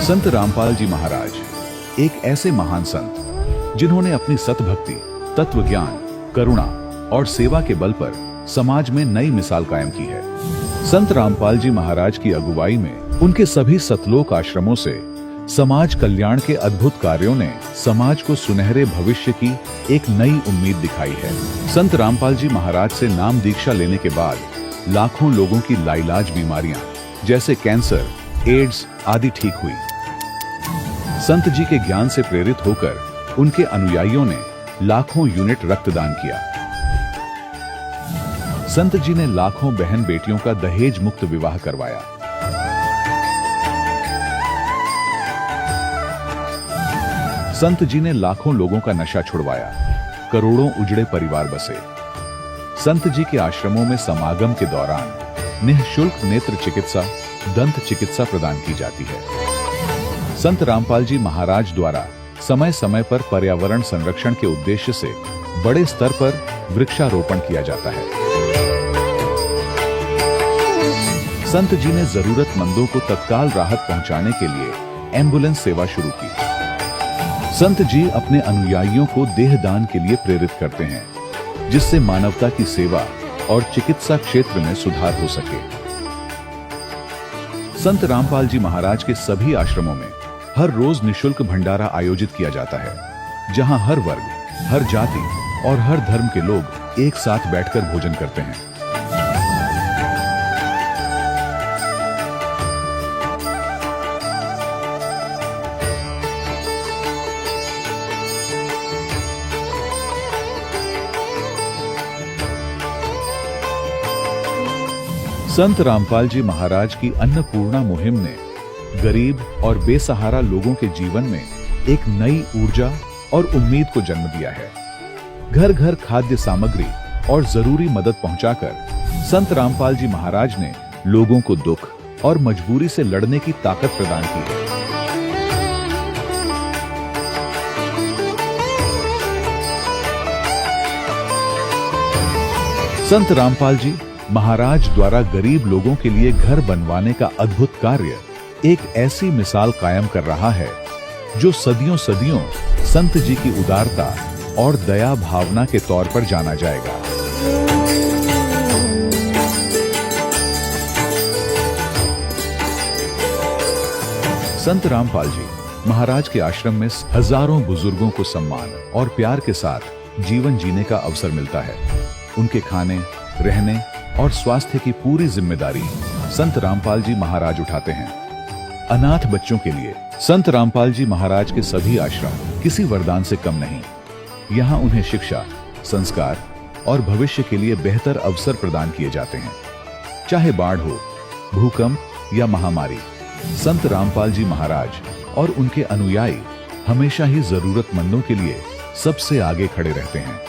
संत रामपाल जी महाराज एक ऐसे महान संत जिन्होंने अपनी सतभक्ति, तत्व ज्ञान, करुणा और सेवा के बल पर समाज में नई मिसाल कायम की है। संत रामपाल जी महाराज की अगुवाई में उनके सभी सतलोक आश्रमों से समाज कल्याण के अद्भुत कार्यों ने समाज को सुनहरे भविष्य की एक नई उम्मीद दिखाई है। संत रामपाल जी महाराज से नाम दीक्षा लेने के बाद लाखों लोगों की लाइलाज बीमारियां जैसे कैंसर, एड्स आदि ठीक हुई। संत जी के ज्ञान से प्रेरित होकर उनके अनुयायियों ने लाखों यूनिट रक्तदान किया। संत जी ने लाखों बहन बेटियों का दहेज मुक्त विवाह करवाया। संत जी ने लाखों लोगों का नशा छुड़वाया, करोड़ों उजड़े परिवार बसे। संत जी के आश्रमों में समागम के दौरान निःशुल्क नेत्र चिकित्सा, दंत चिकित्सा प्रदान की जाती है। संत रामपाल जी महाराज द्वारा समय समय पर पर्यावरण संरक्षण के उद्देश्य से बड़े स्तर पर वृक्षारोपण किया जाता है। संत जी ने जरूरतमंदों को तत्काल राहत पहुंचाने के लिए एम्बुलेंस सेवा शुरू की। संत जी अपने अनुयायियों को देहदान के लिए प्रेरित करते हैं, जिससे मानवता की सेवा और चिकित्सा क्षेत्र में सुधार हो सके। संत रामपाल जी महाराज के सभी आश्रमों में हर रोज निःशुल्क भंडारा आयोजित किया जाता है, जहां हर वर्ग, हर जाति और हर धर्म के लोग एक साथ बैठकर भोजन करते हैं। संत रामपाल जी महाराज की अन्नपूर्णा मुहिम ने गरीब और बेसहारा लोगों के जीवन में एक नई ऊर्जा और उम्मीद को जन्म दिया है। घर घर खाद्य सामग्री और जरूरी मदद पहुंचाकर संत रामपाल जी महाराज ने लोगों को दुख और मजबूरी से लड़ने की ताकत प्रदान की है। संत रामपाल जी महाराज द्वारा गरीब लोगों के लिए घर बनवाने का अद्भुत कार्य एक ऐसी मिसाल कायम कर रहा है जो सदियों सदियों संत जी की उदारता और दया भावना के तौर पर जाना जाएगा। संत रामपाल जी महाराज के आश्रम में हजारों बुजुर्गों को सम्मान और प्यार के साथ जीवन जीने का अवसर मिलता है। उनके खाने, रहने और स्वास्थ्य की पूरी जिम्मेदारी संत रामपाल जी महाराज उठाते हैं। अनाथ बच्चों के लिए संत रामपाल जी महाराज के सभी आश्रम किसी वरदान से कम नहीं। यहाँ उन्हें शिक्षा, संस्कार और भविष्य के लिए बेहतर अवसर प्रदान किए जाते हैं। चाहे बाढ़ हो, भूकंप या महामारी, संत रामपाल जी महाराज और उनके अनुयायी हमेशा ही जरूरतमंदों के लिए सबसे आगे खड़े रहते हैं।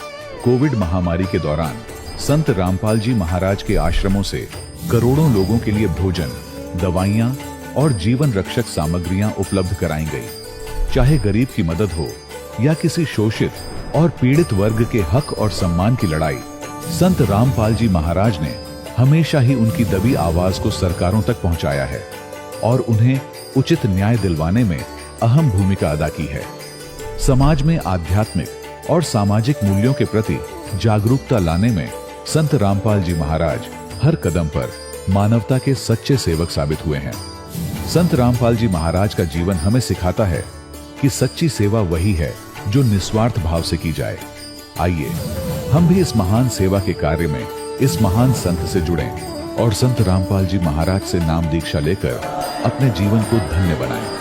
कोविड महामारी के दौरान संत रामपाल जी महाराज के आश्रमों से करोड़ों लोगों के लिए भोजन, दवाइयां और जीवन रक्षक सामग्रियां उपलब्ध कराई गई। चाहे गरीब की मदद हो या किसी शोषित और पीड़ित वर्ग के हक और सम्मान की लड़ाई, संत रामपाल जी महाराज ने हमेशा ही उनकी दबी आवाज को सरकारों तक पहुंचाया है और उन्हें उचित न्याय दिलवाने में अहम भूमिका अदा की है। समाज में आध्यात्मिक और सामाजिक मूल्यों के प्रति जागरूकता लाने में संत रामपाल जी महाराज हर कदम पर मानवता के सच्चे सेवक साबित हुए हैं। संत रामपाल जी महाराज का जीवन हमें सिखाता है कि सच्ची सेवा वही है जो निस्वार्थ भाव से की जाए। आइए हम भी इस महान सेवा के कार्य में इस महान संत से जुड़ें और संत रामपाल जी महाराज से नाम दीक्षा लेकर अपने जीवन को धन्य बनाएं।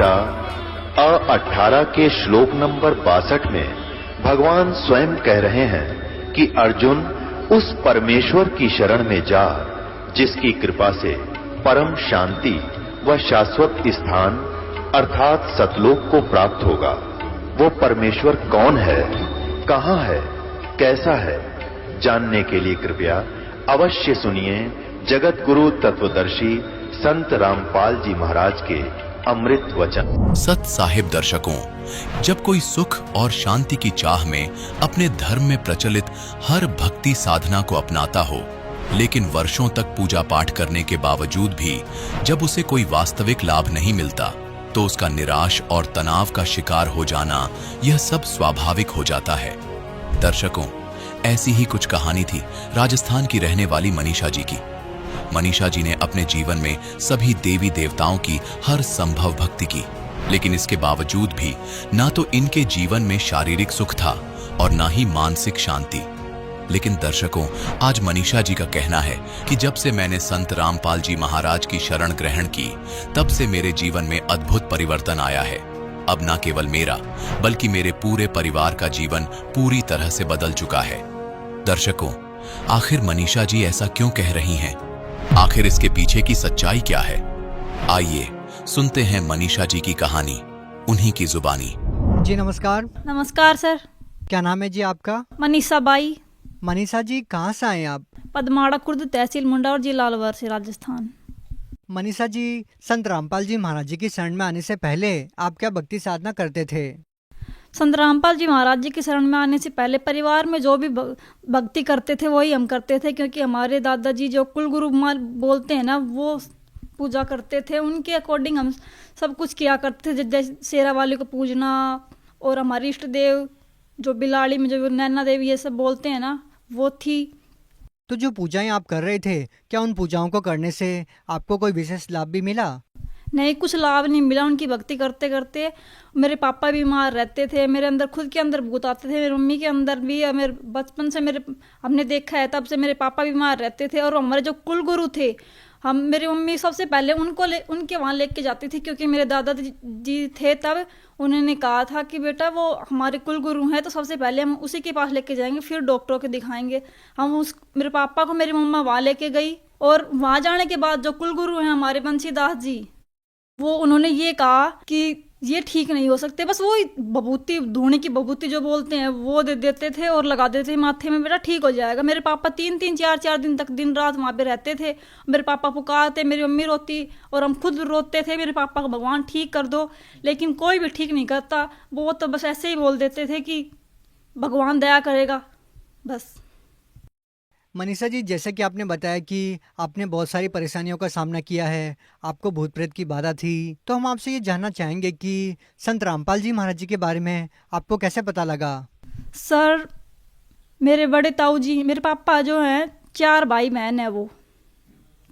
गीता 18 के श्लोक नंबर 62 में भगवान स्वयं कह रहे हैं कि अर्जुन उस परमेश्वर की शरण में जा जिसकी कृपा से परम शांति व शाश्वत स्थान अर्थात सतलोक को प्राप्त होगा। वो परमेश्वर कौन है, कहां है, कैसा है, जानने के लिए कृपया अवश्य सुनिए जगत गुरु तत्वदर्शी संत रामपाल जी महाराज के अमृत वचन। सत साहिब दर्शकों, जब कोई सुख और शांति की चाह में अपने धर्म में प्रचलित हर भक्ति साधना को अपनाता हो, लेकिन वर्षों तक पूजा पाठ करने के बावजूद भी जब उसे कोई वास्तविक लाभ नहीं मिलता, तो उसका निराश और तनाव का शिकार हो जाना यह सब स्वाभाविक हो जाता है। दर्शकों, ऐसी ही कुछ कहानी थी राजस्थान की रहने वाली मनीषा जी की। मनीषा जी ने अपने जीवन में सभी देवी देवताओं की हर संभव भक्ति की, लेकिन इसके बावजूद भी ना तो इनके जीवन में शारीरिक सुख था और ना ही मानसिक शांति। लेकिन दर्शकों, आज मनीषा जी का कहना है कि जब से मैंने संत रामपाल जी महाराज की शरण ग्रहण की, तब से मेरे जीवन में अद्भुत परिवर्तन आया है। अब ना केवल मेरा बल्कि मेरे पूरे परिवार का जीवन पूरी तरह से बदल चुका है। दर्शकों, आखिर मनीषा जी ऐसा क्यों कह रही हैं? आखिर इसके पीछे की सच्चाई क्या है? आइए सुनते हैं मनीषा जी की कहानी, उन्हीं की जुबानी। जी नमस्कार। नमस्कार सर। क्या नाम है जी आपका? मनीषा बाई। मनीषा जी कहाँ से आए आप? पदमाड़ा खुर्द, तहसील मुंडा और जिला अलवर से, राजस्थान। मनीषा जी, संत रामपाल जी महाराज जी की शरण में आने से पहले आप क्या भक्ति साधना करते थे? संत रामपाल जी महाराज जी की शरण में आने से पहले परिवार में जो भी भक्ति करते थे वही हम करते थे, क्योंकि हमारे दादाजी जो कुल गुरु बोलते हैं ना, वो पूजा करते थे। उनके अकॉर्डिंग हम सब कुछ किया करते थे, जैसे शेरा वाली को पूजना और हमारे इष्ट देव जो बिलाड़ी में जो नैना देवी ये सब बोलते हैं ना, वो थी। तो जो पूजाएं आप कर रहे थे, क्या उन पूजाओं को करने से आपको कोई विशेष लाभ भी मिला? नहीं, कुछ लाभ नहीं मिला। उनकी भक्ति करते करते मेरे पापा बीमार रहते थे, मेरे अंदर खुद के अंदर भूत आते थे, मेरी मम्मी के अंदर भी। मेरे बचपन से हमने देखा है, तब से मेरे पापा बीमार रहते थे। और हमारे जो कुल गुरु थे, मेरी मम्मी सबसे पहले उनके वहाँ लेके जाती थी, क्योंकि मेरे दादाजी थे तब। उन्होंने कहा था कि बेटा वो हमारे कुल गुरु हैं, तो सबसे पहले हम उसी के पास लेके जाएंगे, फिर डॉक्टरों को दिखाएंगे। मेरे पापा को मेरी मम्मा वहाँ लेके गई, और वहाँ जाने के बाद जो कुल गुरु हैं हमारे बंशीदास जी, वो उन्होंने ये कहा कि ये ठीक नहीं हो सकते। बस वो बबूती, धूनी की बबूती जो बोलते हैं वो दे देते थे और लगा देते थे माथे में, बेटा ठीक हो जाएगा। मेरे पापा 3-4 दिन तक दिन रात वहाँ पे रहते थे। मेरे पापा पुकारते, मेरी मम्मी रोती और हम खुद रोते थे, मेरे पापा को भगवान ठीक कर दो। लेकिन कोई भी ठीक नहीं करता। वो तो बस ऐसे ही बोल देते थे कि भगवान दया करेगा, बस। मनीषा जी, जैसे कि आपने बताया कि आपने बहुत सारी परेशानियों का सामना किया है, आपको भूत प्रेत की बाधा थी, तो हम आपसे ये जानना चाहेंगे कि संत रामपाल जी महाराज जी के बारे में आपको कैसे पता लगा? सर, मेरे बड़े ताऊ जी, मेरे पापा जो हैं, 4 भाई बहन है, वो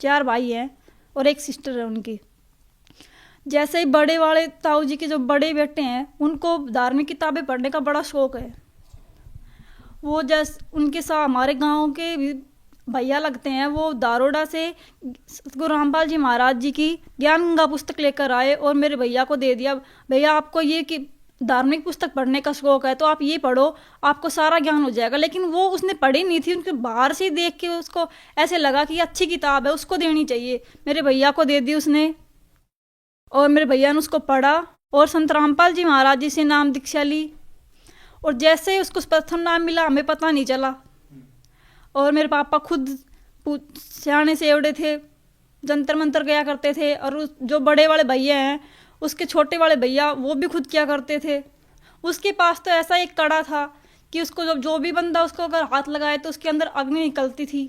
4 भाई हैं और एक सिस्टर है उनकी। जैसे ही बड़े वाले ताऊ जी के जो बड़े बेटे हैं, उनको धार्मिक किताबें पढ़ने का बड़ा शौक है। वो जैसे उनके साथ हमारे गांव के भैया लगते हैं, वो दारोडा से गुरु रामपाल जी महाराज जी की ज्ञान गंगा पुस्तक लेकर आए और मेरे भैया को दे दिया। भैया, आपको ये कि धार्मिक पुस्तक पढ़ने का शौक है तो आप ये पढ़ो, आपको सारा ज्ञान हो जाएगा। लेकिन वो उसने पढ़ी नहीं थी, उनके बाहर से देख के उसको ऐसे लगा कि अच्छी किताब है, उसको देनी चाहिए। मेरे भैया को दे दी उसने, और मेरे भैया ने उसको पढ़ा और संत रामपाल जी महाराज जी से नाम दीक्षा ली। और जैसे ही उसको प्रथम नाम मिला, हमें पता नहीं चला। और मेरे पापा खुद सियाने से एवड़े थे, जंतर मंतर गया करते थे। और जो बड़े वाले भैया हैं, उसके छोटे वाले भैया, वो भी खुद किया करते थे। उसके पास तो ऐसा एक कड़ा था कि उसको जो भी बंदा उसको अगर हाथ लगाए तो उसके अंदर अग्नि निकलती थी,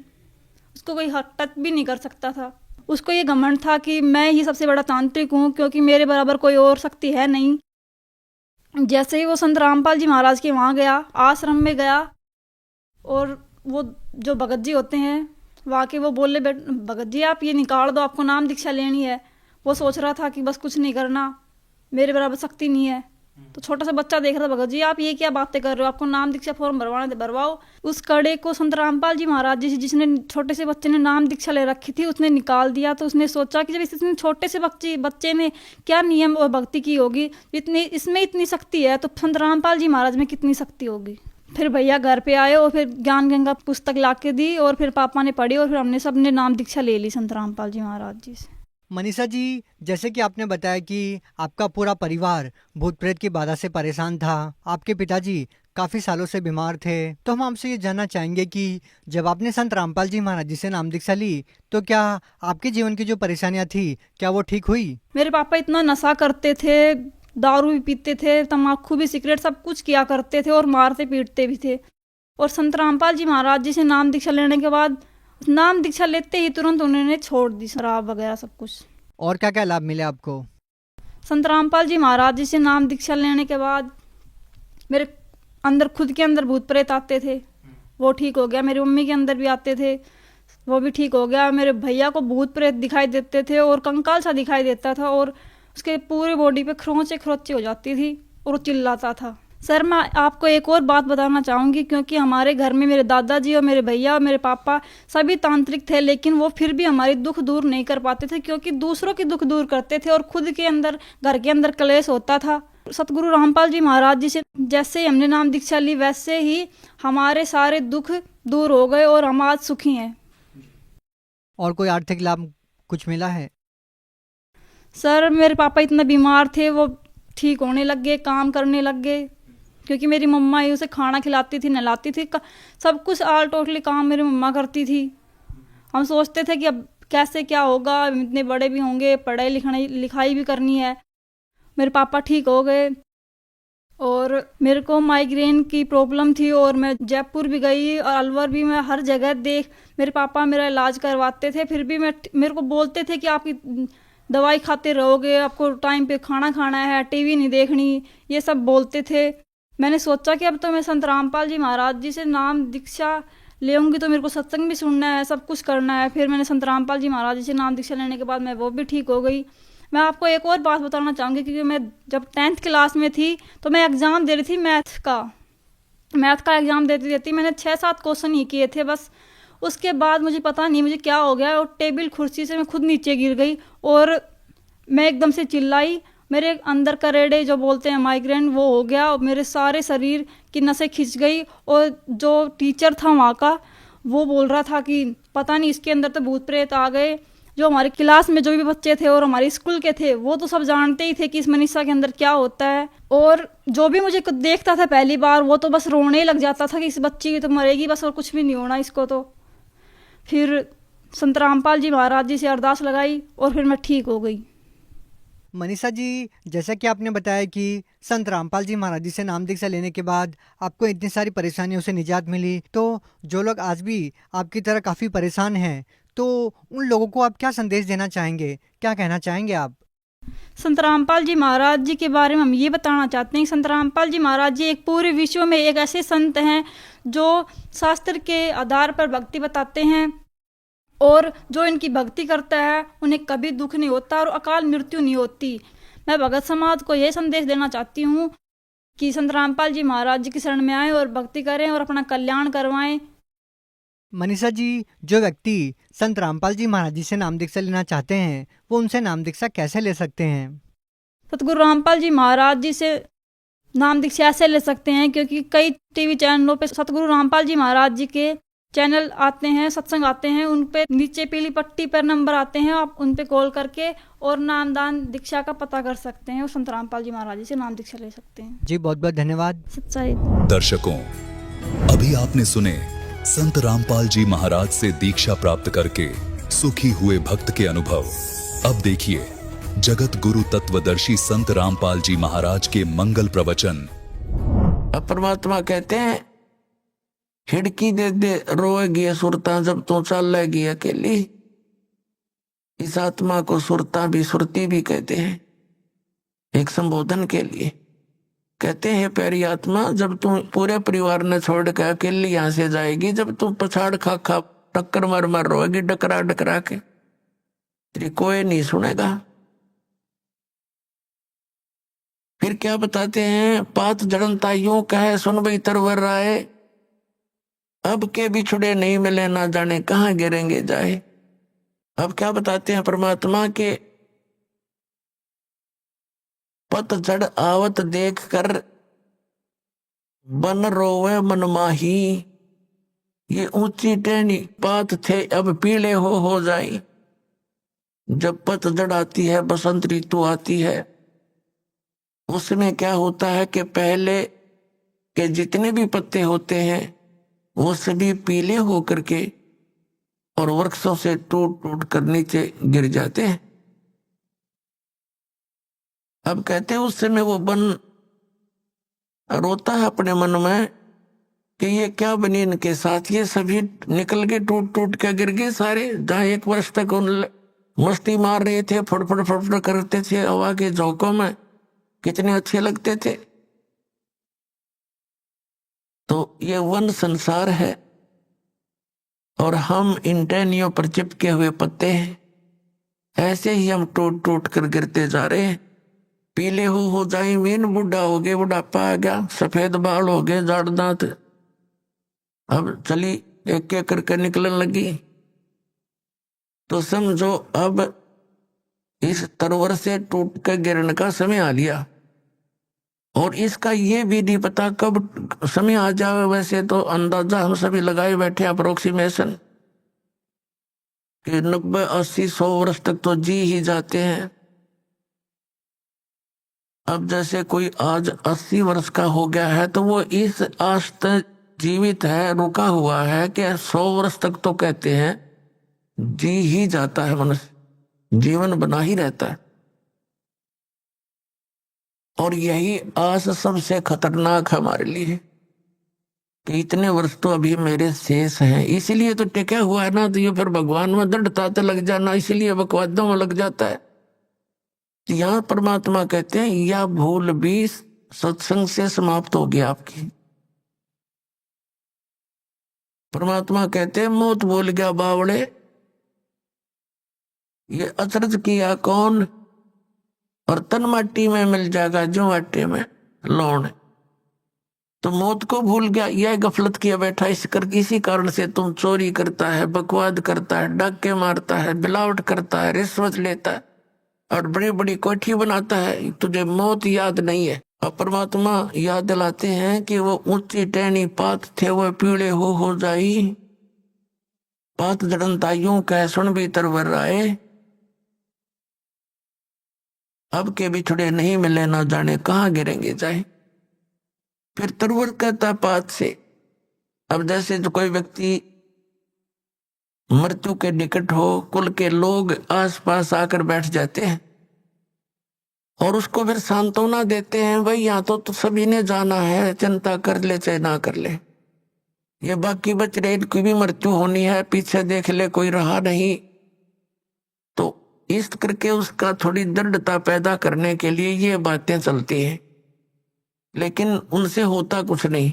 उसको कोई टच भी नहीं कर सकता था। उसको ये घमंड था कि मैं ही सबसे बड़ा तांत्रिक हूँ, क्योंकि मेरे बराबर कोई और शक्ति है नहीं। जैसे ही वो संत रामपाल जी महाराज के वहाँ गया, आश्रम में गया, और वो जो भगत जी होते हैं वहाँ के, वो बोले, भगत जी आप ये निकाल दो, आपको नाम दीक्षा लेनी है। वो सोच रहा था कि बस कुछ नहीं करना, मेरे बराबर शक्ति नहीं है। तो छोटा सा बच्चा देख रहा था, भगत जी आप ये क्या बातें कर रहे हो, आपको नाम दीक्षा फॉर्म भरवाना थे भरवाओ। उस कड़े को संत रामपाल जी महाराज जी जिसने छोटे से बच्चे ने नाम दीक्षा ले रखी थी उसने निकाल दिया। तो उसने सोचा कि जब इतने छोटे से बच्चे ने क्या नियम और भक्ति की होगी, इतनी इसमें इतनी शक्ति है तो संत रामपाल जी महाराज में कितनी शक्ति होगी। फिर भैया घर पे आए और फिर ज्ञान गंगा पुस्तक ला के दी और फिर पापा ने पढ़ी और फिर हमने सबने नाम दीक्षा ले ली संत रामपाल जी महाराज जी से। मनीषा जी, जैसे कि आपने बताया कि आपका पूरा परिवार भूत प्रेत की बाधा से परेशान था, आपके पिताजी काफ़ी सालों से बीमार थे, तो हम आपसे ये जानना चाहेंगे कि जब आपने संत रामपाल जी महाराज जी से नाम दीक्षा ली तो क्या आपके जीवन की जो परेशानियां थी क्या वो ठीक हुई? मेरे पापा इतना नशा करते थे, दारू भी पीते थे, तम्बाकू भी, सिगरेट सब कुछ किया करते थे और मारते पीटते भी थे। और संत रामपाल जी महाराज जी से नाम दीक्षा लेने के बाद, नाम दीक्षा लेते ही तुरंत उन्होंने छोड़ दी शराब वगैरह सब कुछ। और क्या क्या लाभ मिले आपको? संत रामपाल जी महाराज जी से नाम दीक्षा लेने के बाद मेरे अंदर खुद के अंदर भूत प्रेत आते थे, वो ठीक हो गया। मेरी मम्मी के अंदर भी आते थे, वो भी ठीक हो गया। मेरे भैया को भूत प्रेत दिखाई देते थे और कंकाल सा दिखाई देता था और उसके पूरी बॉडी पे खरोंचे खरोंचे हो जाती थी और वो चिल्लाता था। सर मैं आपको एक और बात बताना चाहूँगी, क्योंकि हमारे घर में मेरे दादाजी और मेरे भैया और मेरे पापा सभी तांत्रिक थे, लेकिन वो फिर भी हमारी दुख दूर नहीं कर पाते थे, क्योंकि दूसरों की दुख दूर करते थे और खुद के अंदर घर के अंदर क्लेश होता था। सतगुरु रामपाल जी महाराज जी से जैसे ही हमने नाम दीक्षा ली वैसे ही हमारे सारे दुख दूर हो गए और हम आज सुखी हैं। और कोई आर्थिक लाभ कुछ मिला है? सर मेरे पापा इतना बीमार थे, वो ठीक होने लग गए, काम करने लग गए, क्योंकि मेरी मम्मा ही उसे खाना खिलाती थी, नहलाती थी, सब कुछ आल टोटली काम मेरी मम्मा करती थी। हम सोचते थे कि अब कैसे क्या होगा, इतने बड़े भी होंगे, पढ़ाई लिखाई भी करनी है। मेरे पापा ठीक हो गए और मेरे को माइग्रेन की प्रॉब्लम थी और मैं जयपुर भी गई और अलवर भी, मैं हर जगह मेरे पापा मेरा इलाज करवाते थे, फिर भी मेरे को बोलते थे कि आपकी दवाई खाते रहोगे, आपको टाइम पे खाना खाना है, टीवी नहीं देखनी, ये सब बोलते थे। मैंने सोचा कि अब तो मैं संत रामपाल जी महाराज जी से नाम दीक्षा लेऊंगी तो मेरे को सत्संग भी सुनना है, सब कुछ करना है। फिर मैंने संत रामपाल जी महाराज जी से नाम दीक्षा लेने के बाद मैं वो भी ठीक हो गई। मैं आपको एक और बात बताना चाहूँगी, क्योंकि मैं जब 10th क्लास में थी तो मैं एग्ज़ाम दे रही थी मैथ का एग्ज़ाम देती मैंने 6-7 क्वेश्चन ही किए थे बस। उसके बाद मुझे पता नहीं मुझे क्या हो गया और टेबल कुर्सी से मैं खुद नीचे गिर गई और मैं एकदम से चिल्लाई। मेरे अंदर का रेडे जो बोलते हैं माइग्रेन वो हो गया और मेरे सारे शरीर की नसें खिंच गई। और जो टीचर था वहाँ का वो बोल रहा था कि पता नहीं इसके अंदर तो भूत प्रेत आ गए। जो हमारी क्लास में जो भी बच्चे थे और हमारे स्कूल के थे वो तो सब जानते ही थे कि इस मनीषा के अंदर क्या होता है। और जो भी मुझे देखता था पहली बार वो तो बस रोने ही लग जाता था कि इस बच्ची तो मरेगी बस और कुछ भी नहीं होना इसको। तो फिर संत रामपाल जी महाराज जी से अरदास लगाई और फिर मैं ठीक हो गई। मनीषा जी, जैसा कि आपने बताया कि संत रामपाल जी महाराज जी से नाम दीक्षा लेने के बाद आपको इतनी सारी परेशानियों से निजात मिली, तो जो लोग आज भी आपकी तरह काफ़ी परेशान हैं तो उन लोगों को आप क्या संदेश देना चाहेंगे, क्या कहना चाहेंगे आप? संत रामपाल जी महाराज जी के बारे में हम ये बताना चाहते हैं कि संत रामपाल जी महाराज जी एक पूरे विश्व में एक ऐसे संत हैं जो शास्त्र के आधार पर भक्ति बताते हैं और जो इनकी भक्ति करता है उन्हें कभी दुख नहीं होता और अकाल मृत्यु नहीं होती। मैं भगत समाज को यह संदेश देना चाहती हूँ कि संत रामपाल जी महाराज जी की शरण में आएं और भक्ति करें और अपना कल्याण करवाएं। मनीषा जी, जो व्यक्ति संत रामपाल जी महाराज जी से नाम दीक्षा लेना चाहते हैं वो उनसे नाम दीक्षा कैसे ले सकते हैं? सतगुरु रामपाल जी महाराज जी से नाम दीक्षा ऐसे ले सकते हैं क्योंकि कई टीवी चैनलों पे सतगुरु रामपाल जी महाराज जी के चैनल आते हैं, सत्संग आते हैं, उन पे नीचे पीली पट्टी पर नंबर आते हैं, आप उन पे कॉल करके और नामदान दीक्षा का पता कर सकते हैं और संत रामपाल जी महाराज जी से नाम दीक्षा ले सकते हैं। जी बहुत बहुत धन्यवाद। सच्चाई। दर्शकों, अभी आपने सुने संत रामपाल जी महाराज से दीक्षा प्राप्त करके सुखी हुए भक्त के अनुभव। अब देखिए जगत गुरु तत्वदर्शी संत रामपाल जी महाराज के मंगल प्रवचन। अब परमात्मा कहते हैं खिड़की दे दे रोएगी सुरता जब तो चलेगी अकेली। इस आत्मा को सुरता भी सुरती भी कहते हैं एक संबोधन के लिए। कहते हैं प्यारी आत्मा जब तू पूरे परिवार ने छोड़ के अकेली यहाँ से जाएगी, जब तू पछाड़ खा खा टक्कर मार मार रोएगी डकरा डकरा के, तेरी कोई नहीं सुनेगा। फिर क्या बताते हैं, पात जड़नता यूं कहे सुन बई तरवर राय, अब के बिछुड़े नहीं मिले ना जाने कहाँ गिरेंगे जाए। अब क्या बताते हैं परमात्मा के, पतझड़ आवत देख कर बन रोवे मन माही, ये ऊंची टहनी पात थे अब पीले हो जाई। जब पतझड़ आती है, बसंत ऋतु आती है, उसमें क्या होता है कि पहले के जितने भी पत्ते होते हैं वो सभी पीले होकर के और वृक्षों से टूट टूट कर नीचे गिर जाते हैं। अब कहते हैं उस समय वो वन रोता है अपने मन में कि ये क्या बनी इनके साथ, ये सभी निकल के टूट टूट के गिर गए सारे। जहाँ एक वर्ष तक उन मस्ती मार रहे थे, फड़फड़ फड़फड़ करते थे हवा के झोंकों में, कितने अच्छे लगते थे। तो ये वन संसार है और हम इन टहनियों पर चिपके हुए पत्ते हैं। ऐसे ही हम टूट टूट कर गिरते जा रहे हैं। पीले हो जाए मीन, बुढ़ा हो गए, बुढ़ापा आ गया, सफेद बाल हो गए, जाड़ दांत, अब चली एक एक करके निकलने लगी। तो समझो अब इस तरवर से टूट कर गिरने का समय आ लिया और इसका ये भी नहीं पता कब समय आ जाए। वैसे तो अंदाजा हम सभी लगाए बैठे, अप्रोक्सीमेशन कि 90, 80, 100 वर्ष तक तो जी ही जाते हैं। अब जैसे कोई आज 80 वर्ष का हो गया है तो वो इस आस तक जीवित है, रुका हुआ है कि 100 वर्ष तक तो कहते हैं जी ही जाता है, मनुष्य जीवन बना ही रहता है। और यही आस सबसे खतरनाक हमारे लिए कि इतने वर्ष तो अभी मेरे शेष हैं, इसीलिए तो टिका हुआ है ना। तो ये फिर भगवान में दृढ़ता तो लग जाना, इसीलिए बकवादों में लग जाता है। यहाँ परमात्मा कहते हैं यह भूल भी सत्संग से समाप्त हो गया आपकी। परमात्मा कहते हैं मौत भूल गया बावड़े, ये अचरज किया कौन, और तन माटी में मिल जाएगा जो आटे में लौण। तो मौत को भूल गया, यह गफलत किया बैठा। इसी कारण से तुम चोरी करता है, बकवाद करता है, डाके मारता है, मिलावट करता है, रिश्वत लेता है और बड़ी बड़ी कोठी बनाता है। तुझे मौत याद नहीं है। और परमात्मा याद दिलाते हैं कि वो ऊंची टहनी पात थे वो पीले हो जाई, पात जड़नता यूं कह सुन भी तरवर राय, अब के बिछड़े नहीं मिले ना जाने कहाँ गिरेंगे जाए। फिर तरवर कहता पात से। अब जैसे जो कोई व्यक्ति मृत्यु के निकट हो, कुल के लोग आसपास आकर बैठ जाते हैं और उसको फिर सांत्वना देते हैं, भाई यहाँ तो सभी ने जाना है, चिंता कर ले चाहे ना कर ले, ये बाकी बच रहे इनकी भी मृत्यु होनी है, पीछे देख ले कोई रहा नहीं। तो इस करके उसका थोड़ी दृढ़ता पैदा करने के लिए ये बातें चलती हैं, लेकिन उनसे होता कुछ नहीं।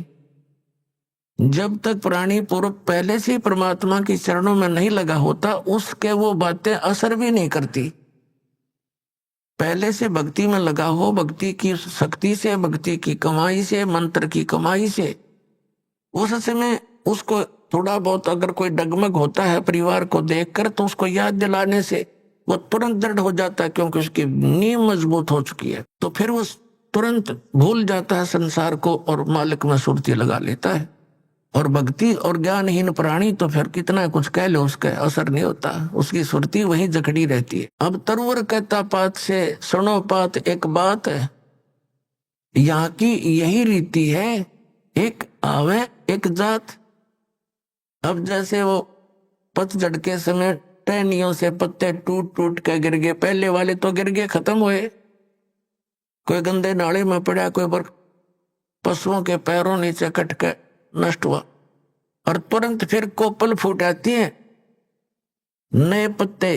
जब तक प्राणी पूर्व पहले से परमात्मा की चरणों में नहीं लगा होता, उसके वो बातें असर भी नहीं करती। पहले से भक्ति में लगा हो, भक्ति की शक्ति से, भक्ति की कमाई से, मंत्र की कमाई से, उस समय उसको थोड़ा बहुत अगर कोई डगमग होता है परिवार को देखकर, तो उसको याद दिलाने से वो तुरंत दृढ़ हो जाता है, क्योंकि उसकी नींव मजबूत हो चुकी है। तो फिर वो तुरंत भूल जाता है संसार को और मालिक में सुरती लगा लेता है। और भक्ति और ज्ञानहीन प्राणी तो फिर कितना कुछ कह लो, उसका असर नहीं होता, उसकी सुरती वहीं जकड़ी रहती है। अब तरवर कहता पात से, सुनो पात एक बात है, यहाँ की यही रीति है, एक आवे एक जात। अब जैसे वो पतझड़ के समय टहनियों से पत्ते टूट टूट के गिर गए, पहले वाले तो गिर गए, खत्म हुए, कोई गंदे नाले में पड़ा, कोई पर पशुओं के पैरों नीचे कट के नष्ट हुआ। और तुरंत फिर कोपल फूट आती है, नए पत्ते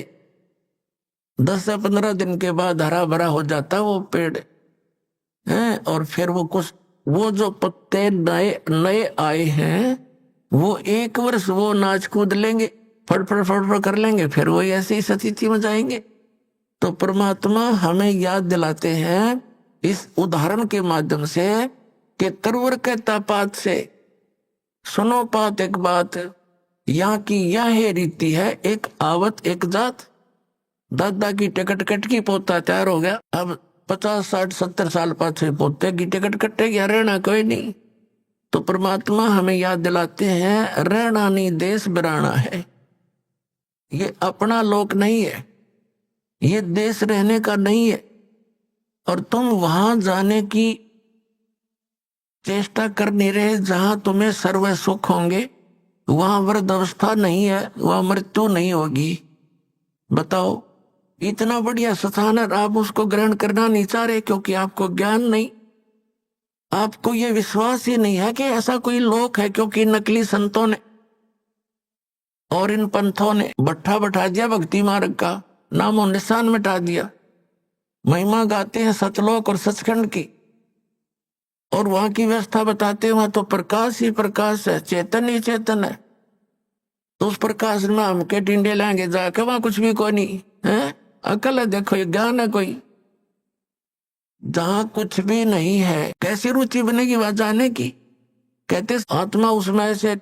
10 से 15 दिन के बाद हरा भरा हो जाता वो पेड़ है। और फिर वो कुछ वो जो पत्ते नए नए आए हैं वो एक वर्ष वो नाच कूद लेंगे, फड़फड़ फड़फड़ कर लेंगे, फिर वो ऐसी स्थिति में जाएंगे। तो परमात्मा हमें याद दिलाते हैं इस उदाहरण के माध्यम से कि तरवर कहता पात से, सुनो पात एक बात, यहाँ की यह रीति है, एक आवत एक जात। दादा की टिकट कट की, पोता तैयार हो गया, अब 50 60 70 साल पाछे पोते की टिकट कटेगी, रहना कोई नहीं। तो परमात्मा हमें याद दिलाते हैं, रहना नहीं देश बिराना है। ये अपना लोक नहीं है, ये देश रहने का नहीं है। और तुम वहां जाने की चेष्टा कर नहीं रहे जहां तुम्हें सर्व सुख होंगे। वहां वृद्ध अवस्था नहीं है, वहां मृत्यु नहीं होगी। बताओ, इतना बढ़िया स्थान है, आप उसको ग्रहण करना नहीं चाह रहे क्योंकि आपको ज्ञान नहीं, आपको ये विश्वास ही नहीं है कि ऐसा कोई लोक है। क्योंकि नकली संतों ने और इन पंथों ने भट्ठा बैठा दिया, भक्ति मार्ग का नामो निशान मिटा दिया। महिमा गाते हैं सतलोक और सचखंड की, और वहां की व्यवस्था बताते हैं, वहां तो प्रकाश ही प्रकाश है, चेतन ही चेतन है। तो उस प्रकाश में हम के टिंडे लाएंगे जाके, वहां कुछ भी कोई नहीं है। अकल है, देखो ये ज्ञान है कोई। जहां कुछ भी नहीं है, कैसी रुचि बनेगी वहां जाने की। कहते आत्मा उसमें ऐसे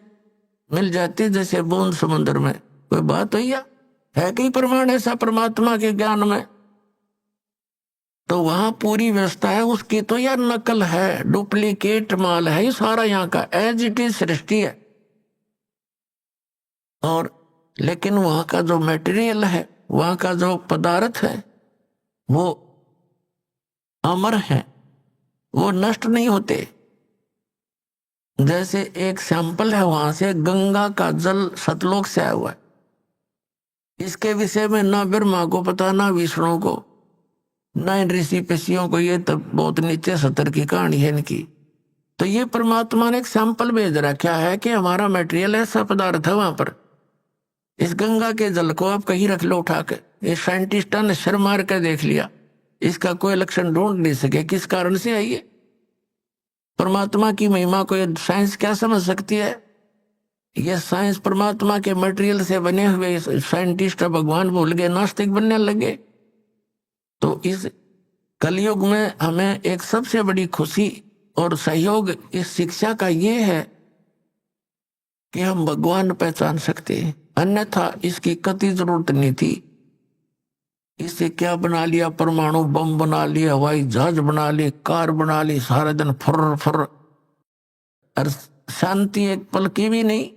मिल जाती जैसे बूंद समुद्र में। कोई बात है कई प्रमाण ऐसा परमात्मा के ज्ञान में। तो वहां पूरी व्यवस्था है, उसकी तो यार नकल है, डुप्लीकेट माल है ये सारा यहाँ का, एज इट इज सृष्टि है। और लेकिन वहां का जो मटेरियल है, वहां का जो पदार्थ है, वो अमर है, वो नष्ट नहीं होते। जैसे एक सैंपल है वहां से, गंगा का जल सतलोक से आया हुआ है। इसके विषय में ना ब्रह्मा को पता, ना विष्णु को, ना इन ऋषि पशियों को। ये तो बहुत नीचे सतर की कहानी है इनकी। तो ये परमात्मा ने एक सैंपल भेज रखा है कि हमारा मटेरियल ऐसा पदार्थ है वहां पर। इस गंगा के जल को आप कहीं रख लो उठा के, इस साइंटिस्टों ने शर मार कर देख लिया, इसका कोई लक्षण ढूंढ नहीं सके किस कारण से है ये। परमात्मा की महिमा को ये साइंस क्या समझ सकती है? ये साइंस परमात्मा के मटेरियल से बने हुए साइंटिस्ट भगवान भूल गए, नास्तिक बनने लगे। तो इस कलयुग में हमें एक सबसे बड़ी खुशी और सहयोग इस शिक्षा का ये है कि हम भगवान पहचान सकते हैं, अन्यथा इसकी कतई जरूरत नहीं थी। इससे क्या बना लिया, परमाणु बम बना लिया, हवाई जहाज बना ली, कार बना ली, सारा दिन फुर फुर, और शांति एक पल की भी नहीं।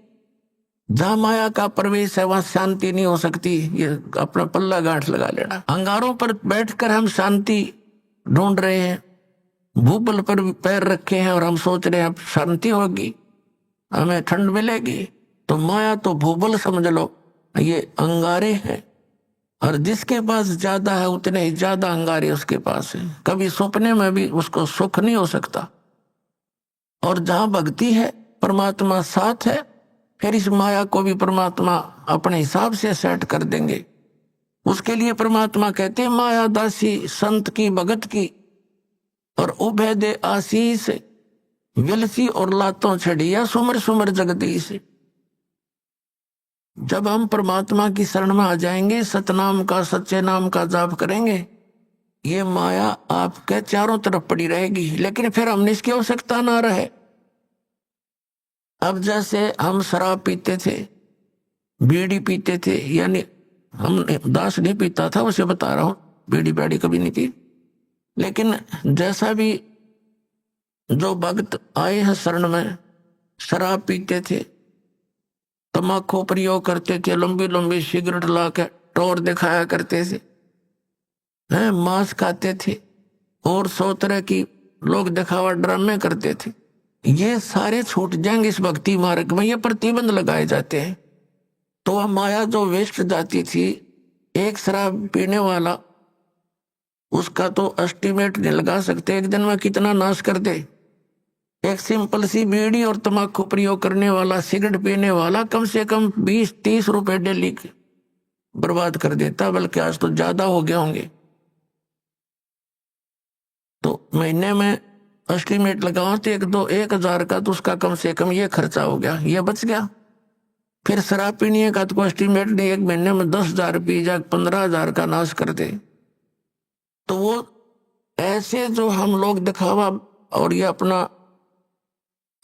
जहां माया का प्रवेश है वहां शांति नहीं हो सकती। ये अपना पल्ला गांठ लगा लेना। अंगारों पर बैठकर हम शांति ढूंढ रहे हैं, भूबल पर पैर रखे हैं और हम सोच रहे हैं अब शांति होगी, हमें ठंड मिलेगी। तो माया तो भूबल समझ लो, ये अंगारे हैं। और जिसके पास ज्यादा है उतने ही ज्यादा अंगारे उसके पास है। कभी सपने में भी उसको सुख नहीं हो सकता। और जहां भक्ति है, परमात्मा साथ है, फिर इस माया को भी परमात्मा अपने हिसाब से सेट कर देंगे। उसके लिए परमात्मा कहते हैं, माया दासी संत की भगत की, और उभय दे आशीष, विलसी और लातों छड़िया, सुमर सुमर जगदीश। जब हम परमात्मा की शरण में आ जाएंगे, सतनाम का, सच्चे नाम का जाप करेंगे, ये माया आपके चारों तरफ पड़ी रहेगी, लेकिन फिर हमने इसकी आवश्यकता ना रहे। अब जैसे हम शराब पीते थे, बीड़ी पीते थे, यानी हम दास नहीं पीता था, उसे बता रहा हूं, बीड़ी बैड़ी कभी नहीं पी। लेकिन जैसा भी जो भक्त आए हैं शरण में, शराब पीते थे, तम्बाकू प्रयोग करते थे, लंबी लंबी सिगरेट ला के टोर दिखाया करते थे, हैं, मांस खाते थे, और 100 तरह की लोग दिखावा ड्रामे करते थे। ये सारे छूट जाएंगे इस भक्ति मार्ग में, ये प्रतिबंध लगाए जाते हैं। तो वह माया जो वेस्ट जाती थी, एक शराब पीने वाला, उसका तो एस्टिमेट नहीं लगा सकते एक दिन में कितना नाश कर दे। एक सिंपल सी बीड़ी और तम्बाकू प्रयोग करने वाला, सिगरेट पीने वाला, कम से कम 20-30 रुपए डेली बर्बाद कर देता, बल्कि आज तो ज्यादा हो गए होंगे। तो महीने में एस्टिमेट लगाओ तो 1,000 का, तो उसका कम से कम ये खर्चा हो गया, ये बच गया। फिर शराब पीने का तो कोई एस्टिमेट नहीं, एक महीने में 10,000 पी जाए, 15,000 का नाश कर दे। तो वो ऐसे जो हम लोग दिखावा और ये अपना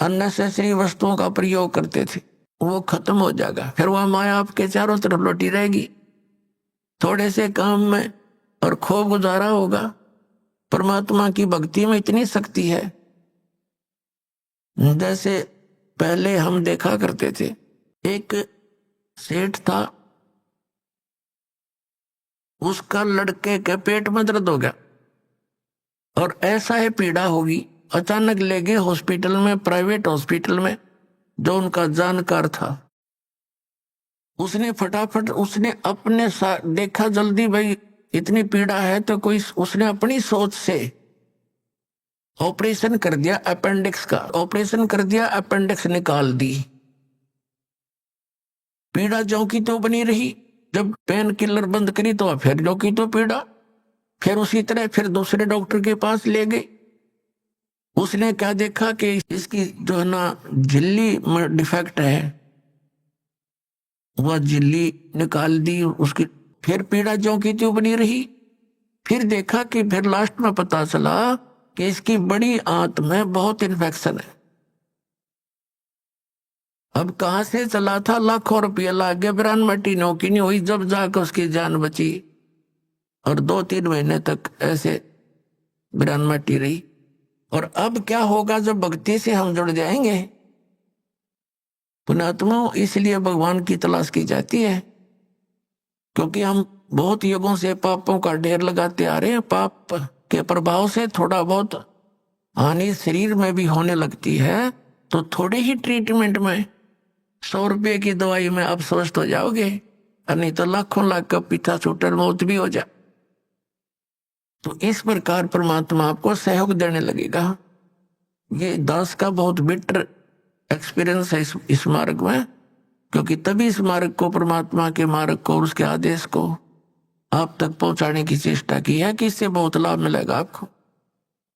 अननेसेसरी वस्तुओं का प्रयोग करते थे वो खत्म हो जाएगा। फिर वह माया आपके चारों तरफ लौटी रहेगी। थोड़े से काम में और खूब गुजारा होगा। परमात्मा की भक्ति में इतनी शक्ति है। जैसे पहले हम देखा करते थे, एक सेठ था, उसका लड़के के पेट में दर्द हो गया और ऐसा है पीड़ा होगी। अचानक ले गए हॉस्पिटल में, प्राइवेट हॉस्पिटल में, जो उनका जानकार था। उसने फटाफट उसने अपने देखा जल्दी, भाई इतनी पीड़ा है तो कोई, उसने अपनी सोच से ऑपरेशन कर दिया अपेंडिक्स का। ऑपरेशन कर दिया, अपेंडिक्स निकाल दी। पीड़ा ज्यों की तो बनी रही। जब पेन किलर बंद करी तो फिर ज्यों की तो पीड़ा। फिर उसी तरह फिर दूसरे डॉक्टर के पास ले गए। उसने क्या देखा कि इसकी जो है ना झिल्ली में डिफेक्ट है, वह झिल्ली निकाल दी उसकी। फिर पीड़ा ज्यों की त्यों बनी रही। फिर देखा कि फिर लास्ट में पता चला कि इसकी बड़ी आंत में बहुत इन्फेक्शन है। अब कहां से चला था, लाखों रुपया लाग गया, बिरानमटी नौकी नहीं हुई, जब जाकर उसकी जान बची। और 2-3 महीने तक ऐसे बिरानमटी रही। और अब क्या होगा जब भक्ति से हम जुड़ जाएंगे। पुण्यात्मा, इसलिए भगवान की तलाश की जाती है, क्योंकि हम बहुत युगों से पापों का ढेर लगाते आ रहे हैं। पाप के प्रभाव से थोड़ा बहुत हानि शरीर में भी होने लगती है, तो थोड़े ही ट्रीटमेंट में 100 रुपये की दवाई में आप स्वस्थ हो जाओगे, और नहीं तो लाखों लाख का पीछा छूटर मौत भी हो जाए। तो इस प्रकार परमात्मा आपको सहयोग देने लगेगा। ये दास का बहुत बिटर एक्सपीरियंस है इस मार्ग में, क्योंकि तभी इस मार्ग को, परमात्मा के मार्ग को और उसके आदेश को आप तक पहुंचाने की चेष्टा की है कि इससे बहुत लाभ मिलेगा आपको।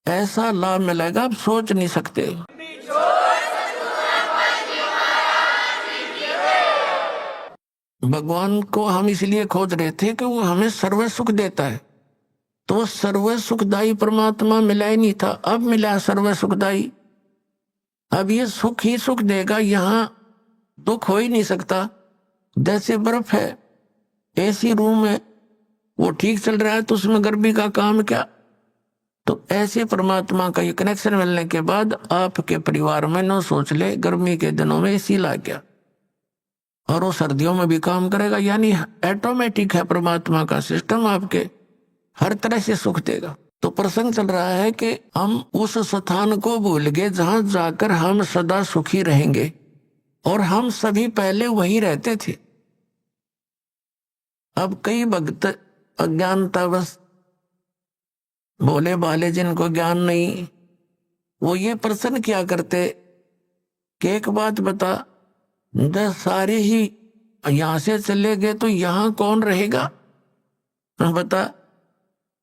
ऐसा लाभ मिलेगा आप सोच नहीं सकते। भगवान को हम इसलिए खोज रहे थे कि वो हमें सर्व सुख देता है। तो सर्व सुखदाई परमात्मा मिला ही नहीं था, अब मिला सर्व सुखदाई। अब ये सुख ही सुख देगा, यहां दुख हो ही नहीं सकता। जैसे बर्फ है, एसी रूम है, वो ठीक चल रहा है तो उसमें गर्मी का काम क्या। तो ऐसे परमात्मा का ये कनेक्शन मिलने के बाद आपके परिवार में न सोच ले, गर्मी के दिनों में एसी लग गया और वो सर्दियों में भी काम करेगा। यानी ऑटोमेटिक है परमात्मा का सिस्टम, आपके हर तरह से सुख देगा। तो प्रसंग चल रहा है कि हम उस स्थान को भूल गए जहां जाकर हम सदा सुखी रहेंगे, और हम सभी पहले वही रहते थे। अब कई भक्त अज्ञानतावश, भोले भाले जिनको ज्ञान नहीं, वो ये प्रश्न क्या करते कि एक बात बता, जब सारे ही यहां से चले गए तो यहां कौन रहेगा। बता,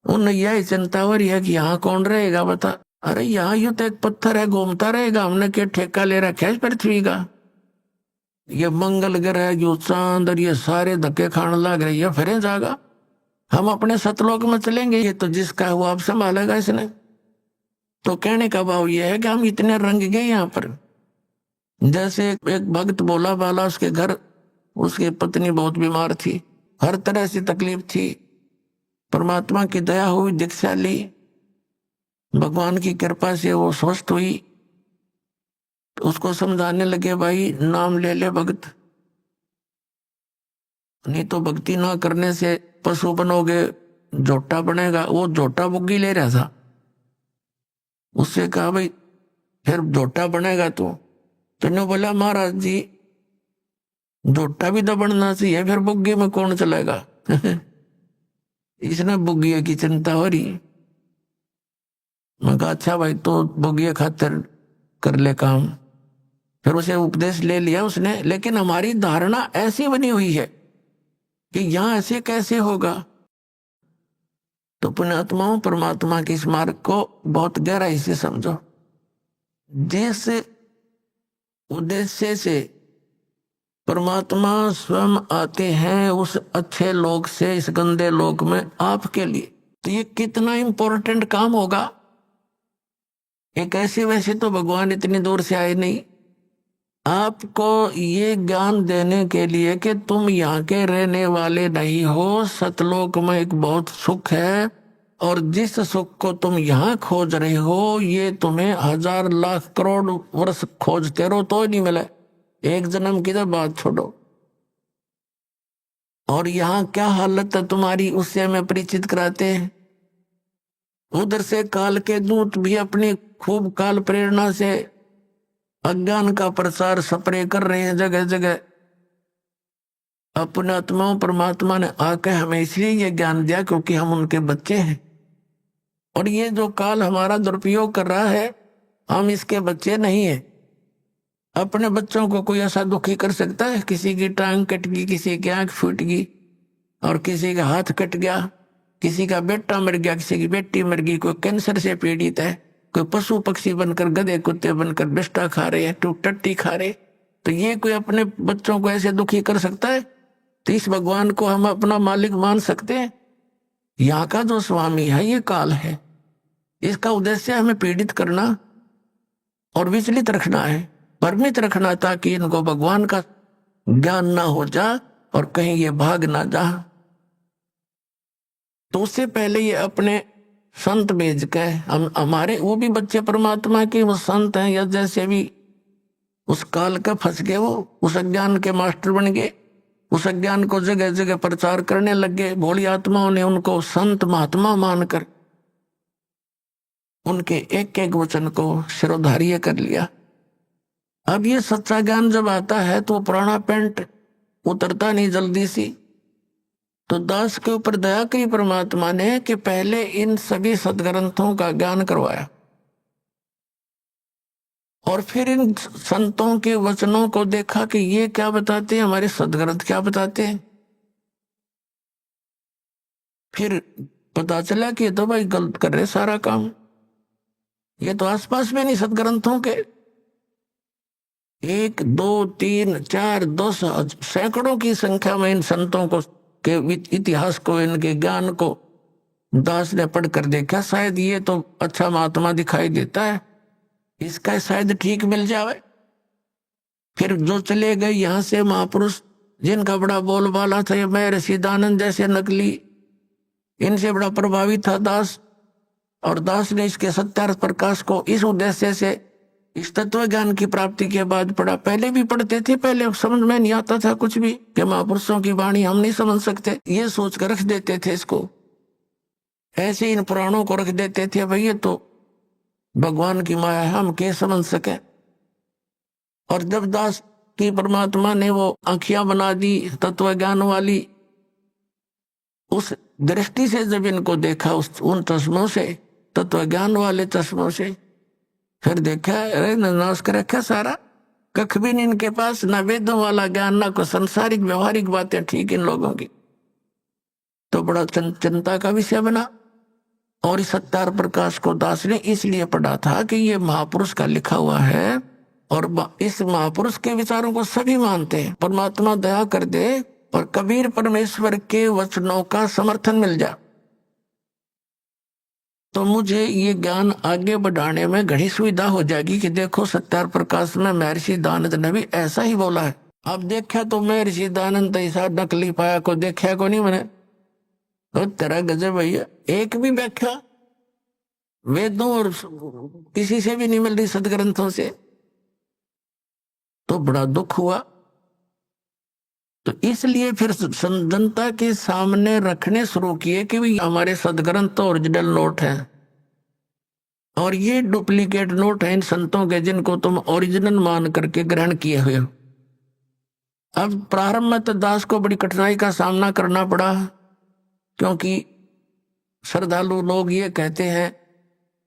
उन यह चिंता हो रही है कि यहाँ कौन रहेगा। बता, अरे यहाँ यूं तो एक पत्थर है, घूमता रहेगा, हमने क्या ठेका ले रखा है इस पृथ्वी का। ये मंगल ग्रह, जो चांद और ये सारे धक्के खाने लग रहे, ये फिर जाएगा। हम अपने सतलोक में चलेंगे, ये तो जिसका है वो आप संभालेगा इसने। तो कहने का भाव ये है कि हम इतने रंग गए यहाँ पर। जैसे एक भक्त बोला बाला, उसके घर उसकी पत्नी बहुत बीमार थी, हर तरह से तकलीफ थी। परमात्मा की दया हुई, दीक्षा ली, भगवान की कृपा से वो स्वस्थ हुई। तो उसको समझाने लगे, भाई नाम ले ले भगत, नहीं तो भक्ति ना करने से पशु बनोगे, झोटा बनेगा। वो झोटा बुग्गी ले रहा था, उससे कहा भाई फिर झोटा बनेगा तो बोला महाराज जी झोटा भी तो बनना चाहिए, फिर बुग्गी में कौन चलेगा। इसने बुग्गिया की चिंता हो रही। मैं कहा अच्छा भाई, तो बुग्गिया खातिर कर ले काम। फिर उसे उपदेश ले लिया उसने, लेकिन हमारी धारणा ऐसी बनी हुई है कि यहां ऐसे कैसे होगा। तो पुण्यात्माओं, परमात्मा के इस मार्ग को बहुत गहराई से समझो। जिस उद्देश्य से परमात्मा स्वयं आते हैं उस अच्छे लोक से इस गंदे लोक में आपके लिए, तो ये कितना इंपॉर्टेंट काम होगा। एक ऐसे वैसे तो भगवान इतनी दूर से आए नहीं, आपको ये ज्ञान देने के लिए कि तुम यहाँ के रहने वाले नहीं हो, सतलोक में एक बहुत सुख है, और जिस सुख को तुम यहाँ खोज रहे हो ये तुम्हें 1000 लाख करोड़ वर्ष खोजते रहो तो ही नहीं मिले, एक जन्म की तो बात छोड़ो। और यहाँ क्या हालत है तुम्हारी उससे हमें परिचित कराते हैं। उधर से काल के दूत भी अपनी खूब काल प्रेरणा से अज्ञान का प्रसार स्प्रे कर रहे हैं जगह जगह। अपने आत्माओं परमात्मा ने आकर हमें इसलिए ये ज्ञान दिया क्योंकि हम उनके बच्चे हैं, और ये जो काल हमारा दुरुपयोग कर रहा है हम इसके बच्चे नहीं है। अपने बच्चों को कोई ऐसा दुखी कर सकता है? किसी की टांग कट गई, किसी की आंख फूट गई, और किसी का हाथ कट गया, किसी का बेटा मर गया, किसी की बेटी मर गई, कोई कैंसर से पीड़ित है, कोई पशु पक्षी बनकर गधे कुत्ते बनकर बिस्टा खा रहे हैं, टट्टी खा रहे, तो ये कोई अपने बच्चों को ऐसे दुखी कर सकता है? तो इस भगवान को हम अपना मालिक मान सकते हैं? यहाँ का जो स्वामी है ये काल है, इसका उद्देश्य हमें पीड़ित करना और विचलित रखना है, भ्रमित रखना, ताकि इनको भगवान का ज्ञान ना हो जा और कहीं ये भाग ना जा। तो उससे पहले ये अपने संत भेज के हम हमारे वो भी बच्चे परमात्मा के वो संत हैं, या जैसे भी उस काल का फंस गए वो उस अज्ञान के मास्टर बन गए, उस अज्ञान को जगह जगह प्रचार करने लग गए। भोली आत्माओं ने उनको संत महात्मा मानकर उनके एक एक वचन को शिरोधार्य कर लिया। अब ये सच्चा ज्ञान जब आता है तो पुराना पेंट उतरता नहीं जल्दी सी, तो दास के ऊपर दया करी परमात्मा ने कि पहले इन सभी सदग्रंथों का ज्ञान करवाया, और फिर इन संतों के वचनों को देखा कि ये क्या बताते हैं, हमारे सदग्रंथ क्या बताते हैं। फिर पता चला कि ये तो भाई गलत कर रहे सारा काम, ये तो आसपास में नहीं सदग्रंथों के। 1 2 3 4 10 सैकड़ों की संख्या में इन संतों को के इतिहास को, इनके ज्ञान को दास ने पढ़कर देखा, शायद ये तो अच्छा महात्मा दिखाई देता है, इसका शायद ठीक मिल जाए। फिर जो चले गए यहाँ से महापुरुष जिनका बड़ा बोलबाला था, मैं रसीदानंद जैसे नकली, इनसे बड़ा प्रभावित था दास, और दास ने इसके सत्यार्थ प्रकाश को इस उद्देश्य से इस तत्व ज्ञान की प्राप्ति के बाद पढ़ा। पहले भी पढ़ते थे, पहले समझ में नहीं आता था कुछ भी कि महापुरुषों की वाणी हम नहीं समझ सकते, ये सोच कर रख देते थे इसको, ऐसे इन पुराणों को रख देते थे, भाई ये तो भगवान की माया है, हम क्या समझ सके। और जब दास की परमात्मा ने वो आंखियां बना दी तत्व ज्ञान वाली, उस दृष्टि से जब इनको देखा उन चश्मों से, तत्व ज्ञान वाले चश्मों से, फिर देखा अरे नाश कर रखा सारा, कख भी नहीं इनके पास, ना वेदों वाला ज्ञान, ना कोई संसारिक व्यवहारिक बातें ठीक इन लोगों की। तो बड़ा चिंता का विषय बना, और इस सत्यार प्रकाश को दास ने इसलिए पढ़ा था कि ये महापुरुष का लिखा हुआ है, और इस महापुरुष के विचारों को सभी मानते हैं। परमात्मा दया कर दे और कबीर परमेश्वर के वचनों का समर्थन मिल जाए, तो मुझे ये ज्ञान आगे बढ़ाने में घनी सुविधा हो जाएगी कि देखो सत्यार प्रकाश में महर्षि दानंद ने भी ऐसा ही बोला है। अब देखा तो महर्षि दानंद ऐसा नकली पाया को देखा को नहीं मैंने, तो तेरा गजब भैया, एक भी व्याख्या वेदों और किसी से भी नहीं मिल रही सदग्रंथों से, तो बड़ा दुख हुआ। तो इसलिए फिर जनता के सामने रखने शुरू किए कि भी हमारे सदग्रंथ तो ओरिजिनल नोट हैं, और ये डुप्लीकेट नोट हैं इन संतों के, जिनको तुम ओरिजिनल मान करके ग्रहण किए हुए हो। अब प्रारंभ में तो दास को बड़ी कठिनाई का सामना करना पड़ा, क्योंकि श्रद्धालु लोग ये कहते हैं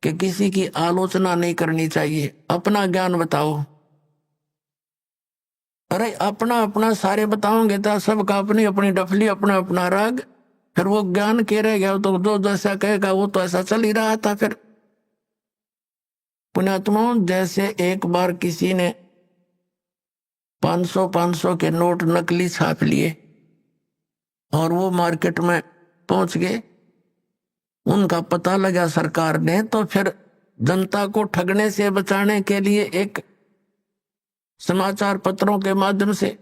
कि किसी की आलोचना नहीं करनी चाहिए, अपना ज्ञान बताओ। अरे अपना अपना सारे बताओगे तो सबका अपनी अपनी डफली, अपना अपना राग, फिर वो ज्ञान के रह गया तो जो जैसा कहेगा वो तो ऐसा चल ही रहा था। फिर पुण्यात्माओं, जैसे एक बार किसी ने 500 के नोट नकली छाप लिए और वो मार्केट में पहुंच गए, उनका पता लगा सरकार ने, तो फिर जनता को ठगने से बचाने के लिए एक समाचार पत्रों के माध्यम से,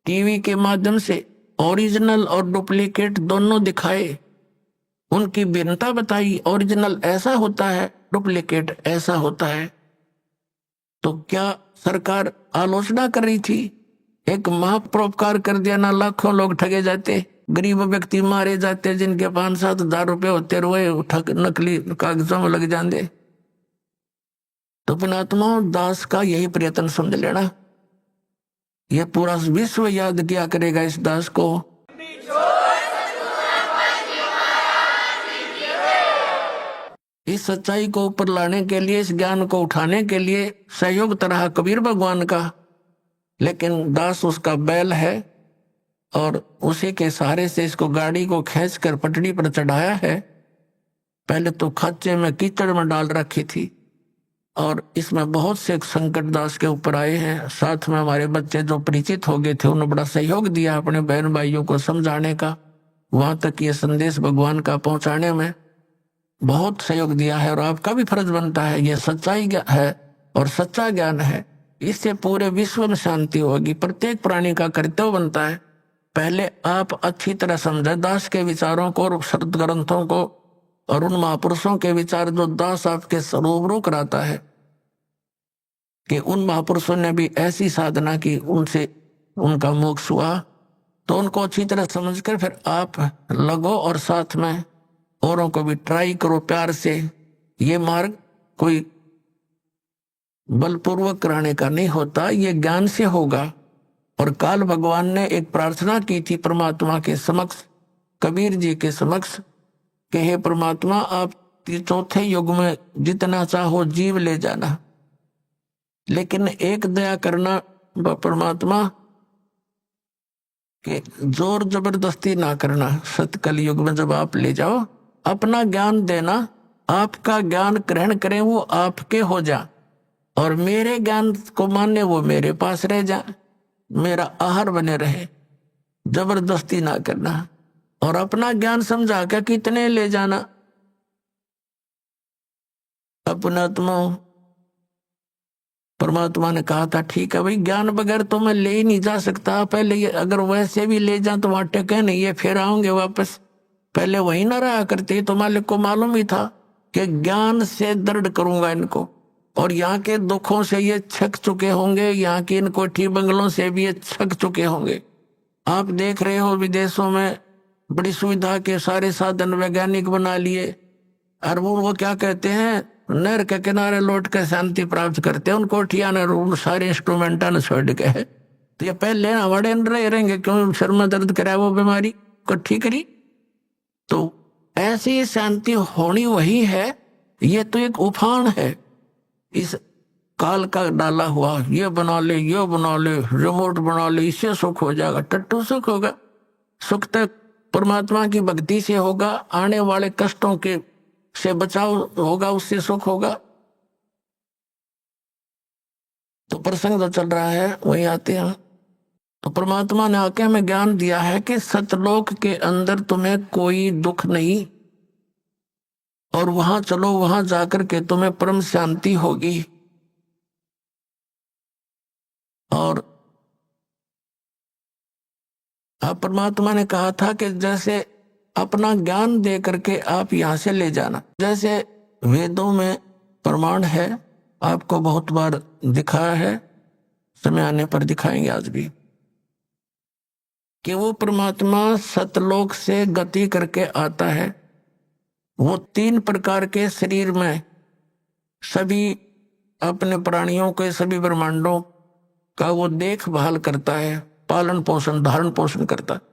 टीवी के माध्यम से ओरिजिनल और डुप्लीकेट दोनों दिखाए, उनकी भिन्नता बताई। ओरिजिनल ऐसा होता है, डुप्लीकेट ऐसा होता है। तो क्या सरकार आलोचना कर रही थी? एक महापरोपकार कर दिया ना, लाखों लोग ठगे जाते, गरीब व्यक्ति मारे जाते, जिनके 5-7 हजार रुपये होते, रोए ठग नकली कागजों में लग जाते। तो पुणात्मा दास का यही प्रयत्न समझ लेना, ये पूरा विश्व याद किया करेगा इस दास को। इस सच्चाई को ऊपर लाने के लिए, इस ज्ञान को उठाने के लिए सहयोग तरह कबीर भगवान का, लेकिन दास उसका बैल है और उसी के सहारे से इसको गाड़ी को खींचकर पटड़ी पर चढ़ाया है। पहले तो खाचे में कीचड़ में डाल रखी थी और इसमें बहुत से संकट दास के ऊपर आए हैं। साथ में हमारे बच्चे जो परिचित हो गए थे, उन्होंने बड़ा सहयोग दिया अपने बहन भाइयों को समझाने का, वहां तक ये संदेश भगवान का पहुंचाने में बहुत सहयोग दिया है। और आपका भी फर्ज बनता है, ये सच्चाई है और सच्चा ज्ञान है, इससे पूरे विश्व में शांति होगी। प्रत्येक प्राणी का कर्तव्य बनता है, पहले आप अच्छी तरह समझे दास के विचारों को और शब्द ग्रंथों को और उन महापुरुषों के विचार जो दास आपके रूबरू कराता है कि उन महापुरुषों ने भी ऐसी साधना की, उनसे उनका मोक्ष हुआ। तो उनको अच्छी तरह समझकर फिर आप लगो और साथ में औरों को भी ट्राई करो प्यार से। ये मार्ग कोई बलपूर्वक कराने का नहीं होता, ये ज्ञान से होगा। और काल भगवान ने एक प्रार्थना की थी परमात्मा के समक्ष, कबीर जी के समक्ष, कि हे परमात्मा, आप चौथे युग में जितना चाहो जीव ले जाना, लेकिन एक दया करना परमात्मा कि जोर जबरदस्ती ना करना। सतकल युग में जब आप ले जाओ, अपना ज्ञान देना, आपका ज्ञान ग्रहण करें, वो आपके हो जा, और मेरे ज्ञान को माने वो मेरे पास रह जा, मेरा आहार बने रहे। जबरदस्ती ना करना और अपना ज्ञान समझा के कितने ले जाना। अपना परमात्मा ने कहा था ठीक है भाई, ज्ञान बगैर तो मैं ले ही नहीं जा सकता। पहले ये अगर वैसे भी ले जा तो वहां टेके नहीं, ये फिर आऊंगे वापस। पहले वही ना रहा करते, तो मालिक को मालूम ही था कि ज्ञान से दृढ़ करूंगा इनको, और यहाँ के दुखों से ये छक चुके होंगे, यहाँ के इन कोठी बंगलों से भी ये छक चुके होंगे। आप देख रहे हो विदेशों में बड़ी सुविधा के सारे साधन वैज्ञानिक बना लिए, और वो क्या कहते हैं, नहर के किनारे लौट कर शांति प्राप्त करते हैं। उन कोठिया ने सारे इंस्ट्रूमेंटा ने छोड़ के है, तो ये पहले हमारे अंदर रहेंगे, क्यों सर में दर्द कराए वो बीमारी को ठीक करी। तो ऐसी शांति होनी वही है, ये तो एक उफान है इस काल का डाला हुआ। ये बना ले, ये बना ले, रिमोट बना ले, इससे सुख हो जाएगा। टट्टू सुख होगा? सुख तक परमात्मा की भक्ति से होगा, आने वाले कष्टों के से बचाव होगा, उससे सुख होगा। तो प्रसंग जो चल रहा है वही आते हैं। तो परमात्मा ने आके हमें ज्ञान दिया है कि सतलोक के अंदर तुम्हें कोई दुख नहीं, और वहां चलो, वहां जाकर के तुम्हें परम शांति होगी। और परमात्मा ने कहा था कि जैसे अपना ज्ञान दे करके आप यहां से ले जाना, जैसे वेदों में प्रमाण है, आपको बहुत बार दिखाया है, समय आने पर दिखाएंगे आज भी, कि वो परमात्मा सतलोक से गति करके आता है। वो 3 प्रकार के शरीर में सभी अपने प्राणियों के, सभी ब्रह्मांडों का वो देखभाल करता है, पालन पोषण धारण पोषण करता है।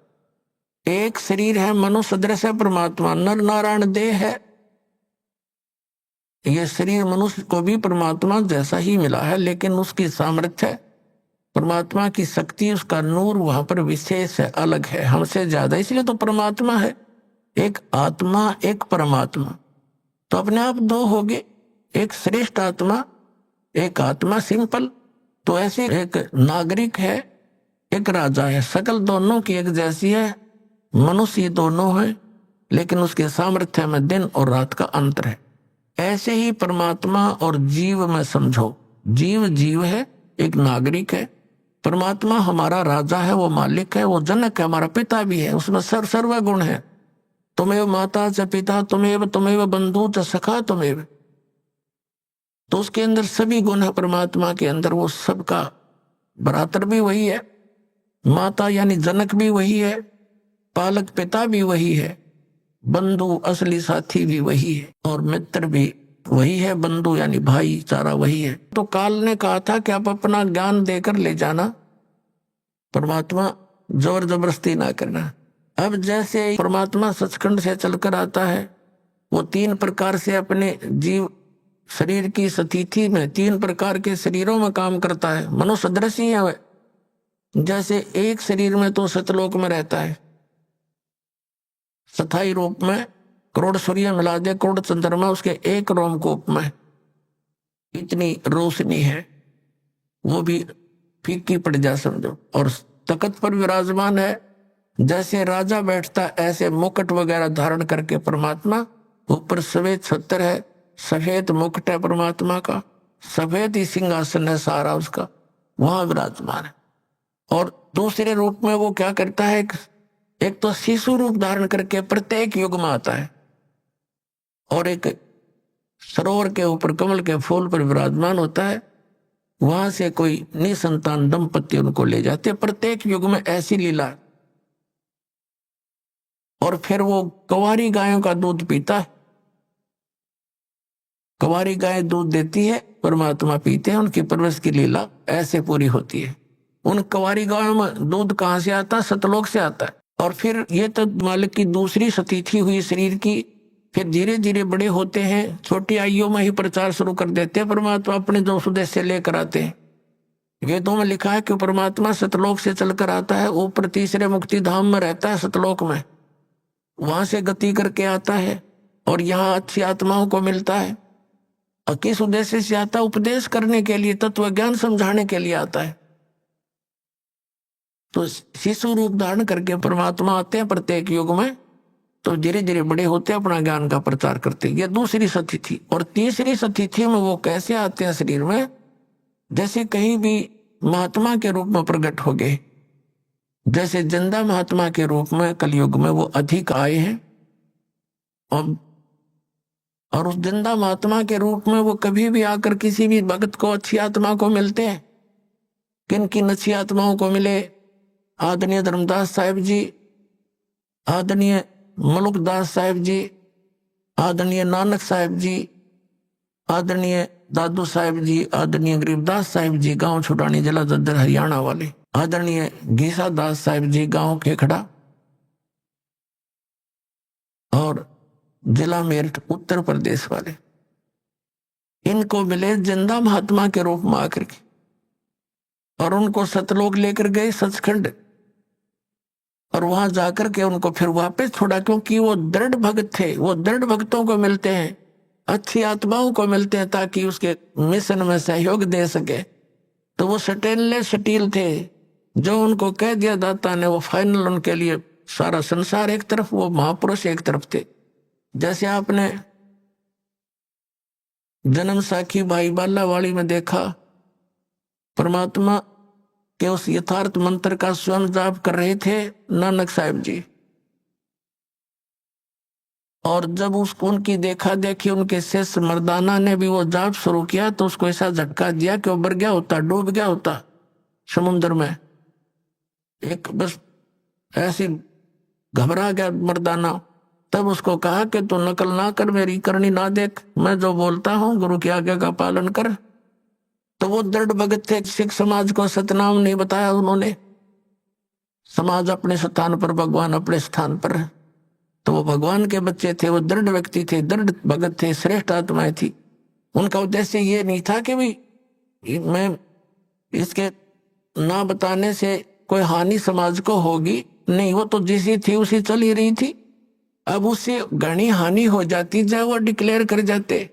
एक शरीर है मनुष्य सदृश है परमात्मा, नर नारायण देह है। ये शरीर मनुष्य को भी परमात्मा जैसा ही मिला है, लेकिन उसकी सामर्थ्य, परमात्मा की शक्ति, उसका नूर वहां पर विशेष है, अलग है, हमसे ज्यादा। इसलिए तो परमात्मा है, एक आत्मा एक परमात्मा। तो अपने आप 2 हो गए, एक श्रेष्ठ आत्मा, एक आत्मा सिंपल। तो ऐसे एक नागरिक है, एक राजा है, सकल दोनों की एक जैसी है। मनुष्य दोनों है, लेकिन उसके सामर्थ्य में दिन और रात का अंतर है। ऐसे ही परमात्मा और जीव में समझो, जीव जीव है, एक नागरिक है, परमात्मा हमारा राजा है, वो मालिक है, वो जनक है, हमारा पिता भी है, उसमें सर्व गुण है। तुम्हें माता च पिता तुम्हें बंधु च सखा तुम्हें, तो उसके अंदर सभी गुण है परमात्मा के अंदर। वो सबका भ्रातर भी वही है, माता यानी जनक भी वही है, पालक पिता भी वही है, बंधु असली साथी भी वही है, और मित्र भी वही है, बंधु यानी भाईचारा वही है। तो काल ने कहा था कि आप अपना ज्ञान देकर ले जाना, परमात्मा जोर जबरदस्ती ना करना। अब जैसे परमात्मा सचखंड से चलकर आता है, वो 3 प्रकार से अपने जीव शरीर की स्थिति में 3 प्रकार के शरीरों में काम करता है। मनुष्य सदृश ही है वह, जैसे एक शरीर में तो सतलोक में रहता है, स्थायी रूप में, करोड़ सूर्य मिला दे, करोड़ चंद्रमा उसके एक रोमकूप में, इतनी रोशनी है, वो भी फीकी पड़ जा समझो। और तख्त पर विराजमान है, जैसे राजा बैठता ऐसे मुकुट वगैरह धारण करके परमात्मा, ऊपर सफेद छत्र है, सफेद मुकुट है परमात्मा का, सफेद ही सिंहासन है सारा उसका, वहां विराजमान है। और दूसरे रूप में वो क्या करता है, एक तो शिशु रूप धारण करके प्रत्येक युग में आता है, और एक सरोवर के ऊपर कमल के फूल पर विराजमान होता है, वहां से कोई निसंतान दंपति उनको ले जाते, प्रत्येक युग में ऐसी लीला। और फिर वो कंवारी गायों का दूध पीता है, कंवारी गाय दूध देती है, परमात्मा पीते हैं, उनकी परवरिश की लीला ऐसे पूरी होती है। उन कंवारी गायों में दूध कहाँ से आता है, सतलोक से आता है। और फिर ये तो मालिक की दूसरी स्थिति हुई शरीर की, फिर धीरे धीरे बड़े होते हैं, छोटी आयु में ही प्रचार शुरू कर देते हैं, परमात्मा अपने जो उद्देश्य लेकर आते हैं। वेदों में लिखा है कि परमात्मा सतलोक से चलकर आता है, ऊपर तीसरे मुक्ति धाम में रहता है सतलोक में, वहां से गति करके आता है और यहाँ अच्छी आत्माओं को मिलता है। और किस उद्देश्य से आता है, उपदेश करने के लिए, तत्व ज्ञान समझाने के लिए आता है। तो शिशु रूप धारण करके परमात्मा आते हैं प्रत्येक युग में, तो धीरे धीरे बड़े होते अपना ज्ञान का प्रचार करते। ये दूसरी स्थिति। और तीसरी स्थिति में वो कैसे आते हैं शरीर में, जैसे कहीं भी महात्मा के रूप में प्रकट हो गए, जैसे जिंदा महात्मा के रूप में कलयुग में वो अधिक आए हैं। और उस जिंदा महात्मा के रूप में वो कभी भी आकर किसी भी भक्त को, अच्छी आत्मा को मिलते हैं। किन किन अच्छी आत्माओं को मिले, आदरणीय धर्मदास साहिब जी, आदरणीय मलुकदास साहिब जी, आदरणीय नानक साहिब जी, आदरणीय दादू साहिब जी, आदरणीय गरीबदास साहिब जी, गांव छुटानी जिला दद्दर हरियाणा वाले, आदरणीय घीसा दास साहिब जी, गांव खेखड़ा और जिला मेरठ उत्तर प्रदेश वाले, इनको मिले जिंदा महात्मा के रूप में आकर के, और उनको सतलोक लेकर गए सचखंड, और वहां जाकर के उनको फिर वापस छोड़ा, क्योंकि वो दृढ़ भक्त थे। वो दृढ़ भक्तों को मिलते हैं, अच्छी आत्माओं को मिलते हैं, ताकि उसके मिशन में सहयोग दे सके। तो वो सटील थे, जो उनको कह दिया दाता ने वो फाइनल, उनके लिए सारा संसार एक तरफ, वो महापुरुष एक तरफ थे। जैसे आपने जन्म साखी भाई बालावाड़ी में देखा, परमात्मा के उस यथार्थ मंत्र का स्वयं जाप कर रहे थे नानक साहिब जी, और जब उसको उनकी देखा देखी उनके शिष्य मर्दाना ने भी वो जाप शुरू किया, तो उसको ऐसा झटका दिया कि वो मर गया होता, डूब गया होता समुद्र में। एक बस ऐसी घबरा गया मर्दाना। तब उसको कहा कि तू नकल ना कर, मेरी करनी ना देख, मैं जो बोलता हूँ गुरु की आज्ञा का पालन कर। तो वो दृढ़ भगत थे, सिख समाज को सतनाम नहीं बताया उन्होंने। समाज अपने स्थान पर, भगवान अपने स्थान पर, तो वो भगवान के बच्चे थे, वो दृढ़ व्यक्ति थे, दृढ़ भगत थे, श्रेष्ठ आत्माएं थी। उनका उद्देश्य ये नहीं था कि भाई मैं इसके ना बताने से कोई हानि समाज को होगी, नहीं, वो तो जैसी थी उसी चल ही रही थी। अब उससे घनी हानि हो जाती जब वो डिक्लेयर कर जाते।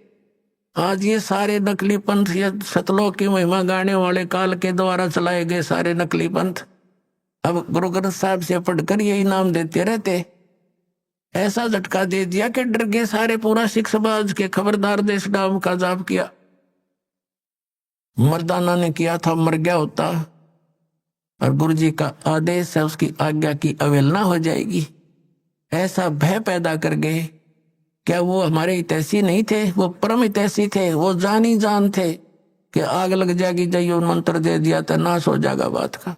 आज ये सारे नकली पंथ, या सतलोक की महिमा गाने वाले काल के द्वारा चलाए गए सारे नकली पंथ, अब गुरु ग्रंथ साहब से पढ़कर यही नाम देते रहते ऐसा झटका दे दिया कि डर गए सारे, पूरा सिख समाज के खबरदार देश नाम का जाप किया। मर्दाना ने किया था, मर गया होता, और गुरु जी का आदेश है, उसकी आज्ञा की अवहेलना हो जाएगी। ऐसा भय पैदा कर गए। क्या वो हमारे हितैषी नहीं थे? वो परम हितैषी थे, वो जान ही जान थे कि आग लग जाएगी, जाइए मंत्र दे दिया था, नाश हो जाएगा बात का।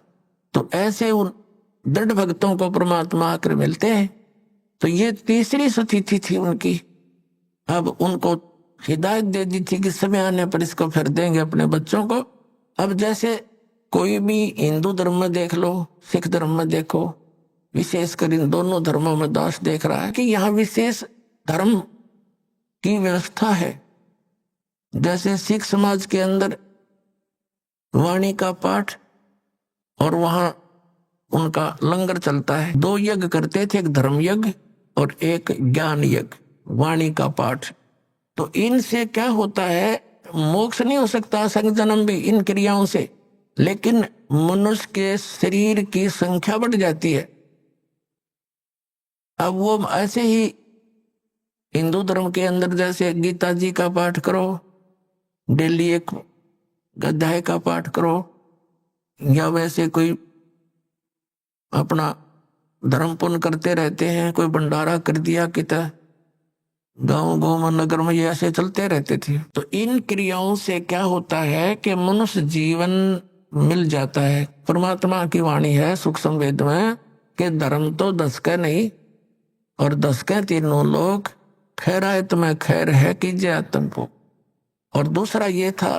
तो ऐसे उन दृढ़ भक्तों को परमात्मा आकर मिलते हैं। तो ये तीसरी स्थिति थी उनकी। अब उनको हिदायत दे दी थी कि समय आने पर इसको फिर देंगे अपने बच्चों को। अब जैसे कोई भी हिंदू धर्म में देख लो, सिख धर्म में देखो, विशेषकर इन दोनों धर्मों में दास देख रहा है कि यहाँ विशेष धर्म की व्यवस्था है। जैसे सिख समाज के अंदर वाणी का पाठ और वहां उनका लंगर चलता है। 2 यज्ञ करते थे, एक धर्म यज्ञ और एक ज्ञान यज्ञ, वाणी का पाठ। तो इनसे क्या होता है, मोक्ष नहीं हो सकता संग जन्म भी इन क्रियाओं से, लेकिन मनुष्य के शरीर की संख्या बढ़ जाती है। अब वो ऐसे ही हिंदू धर्म के अंदर जैसे गीता जी का पाठ करो, डेली एक अध्याय का पाठ करो, या वैसे कोई अपना धर्म पुण्य करते रहते हैं, कोई भंडारा कर दिया किता, गांव गांव में नगर में ये ऐसे चलते रहते थे। तो इन क्रियाओं से क्या होता है कि मनुष्य जीवन मिल जाता है। परमात्मा की वाणी है सुख संवेद में कि धर्म तो 10 का नहीं और 10 के तीनों लोग, खैरायत में खैर है कीजिए आत्म को। और दूसरा ये था,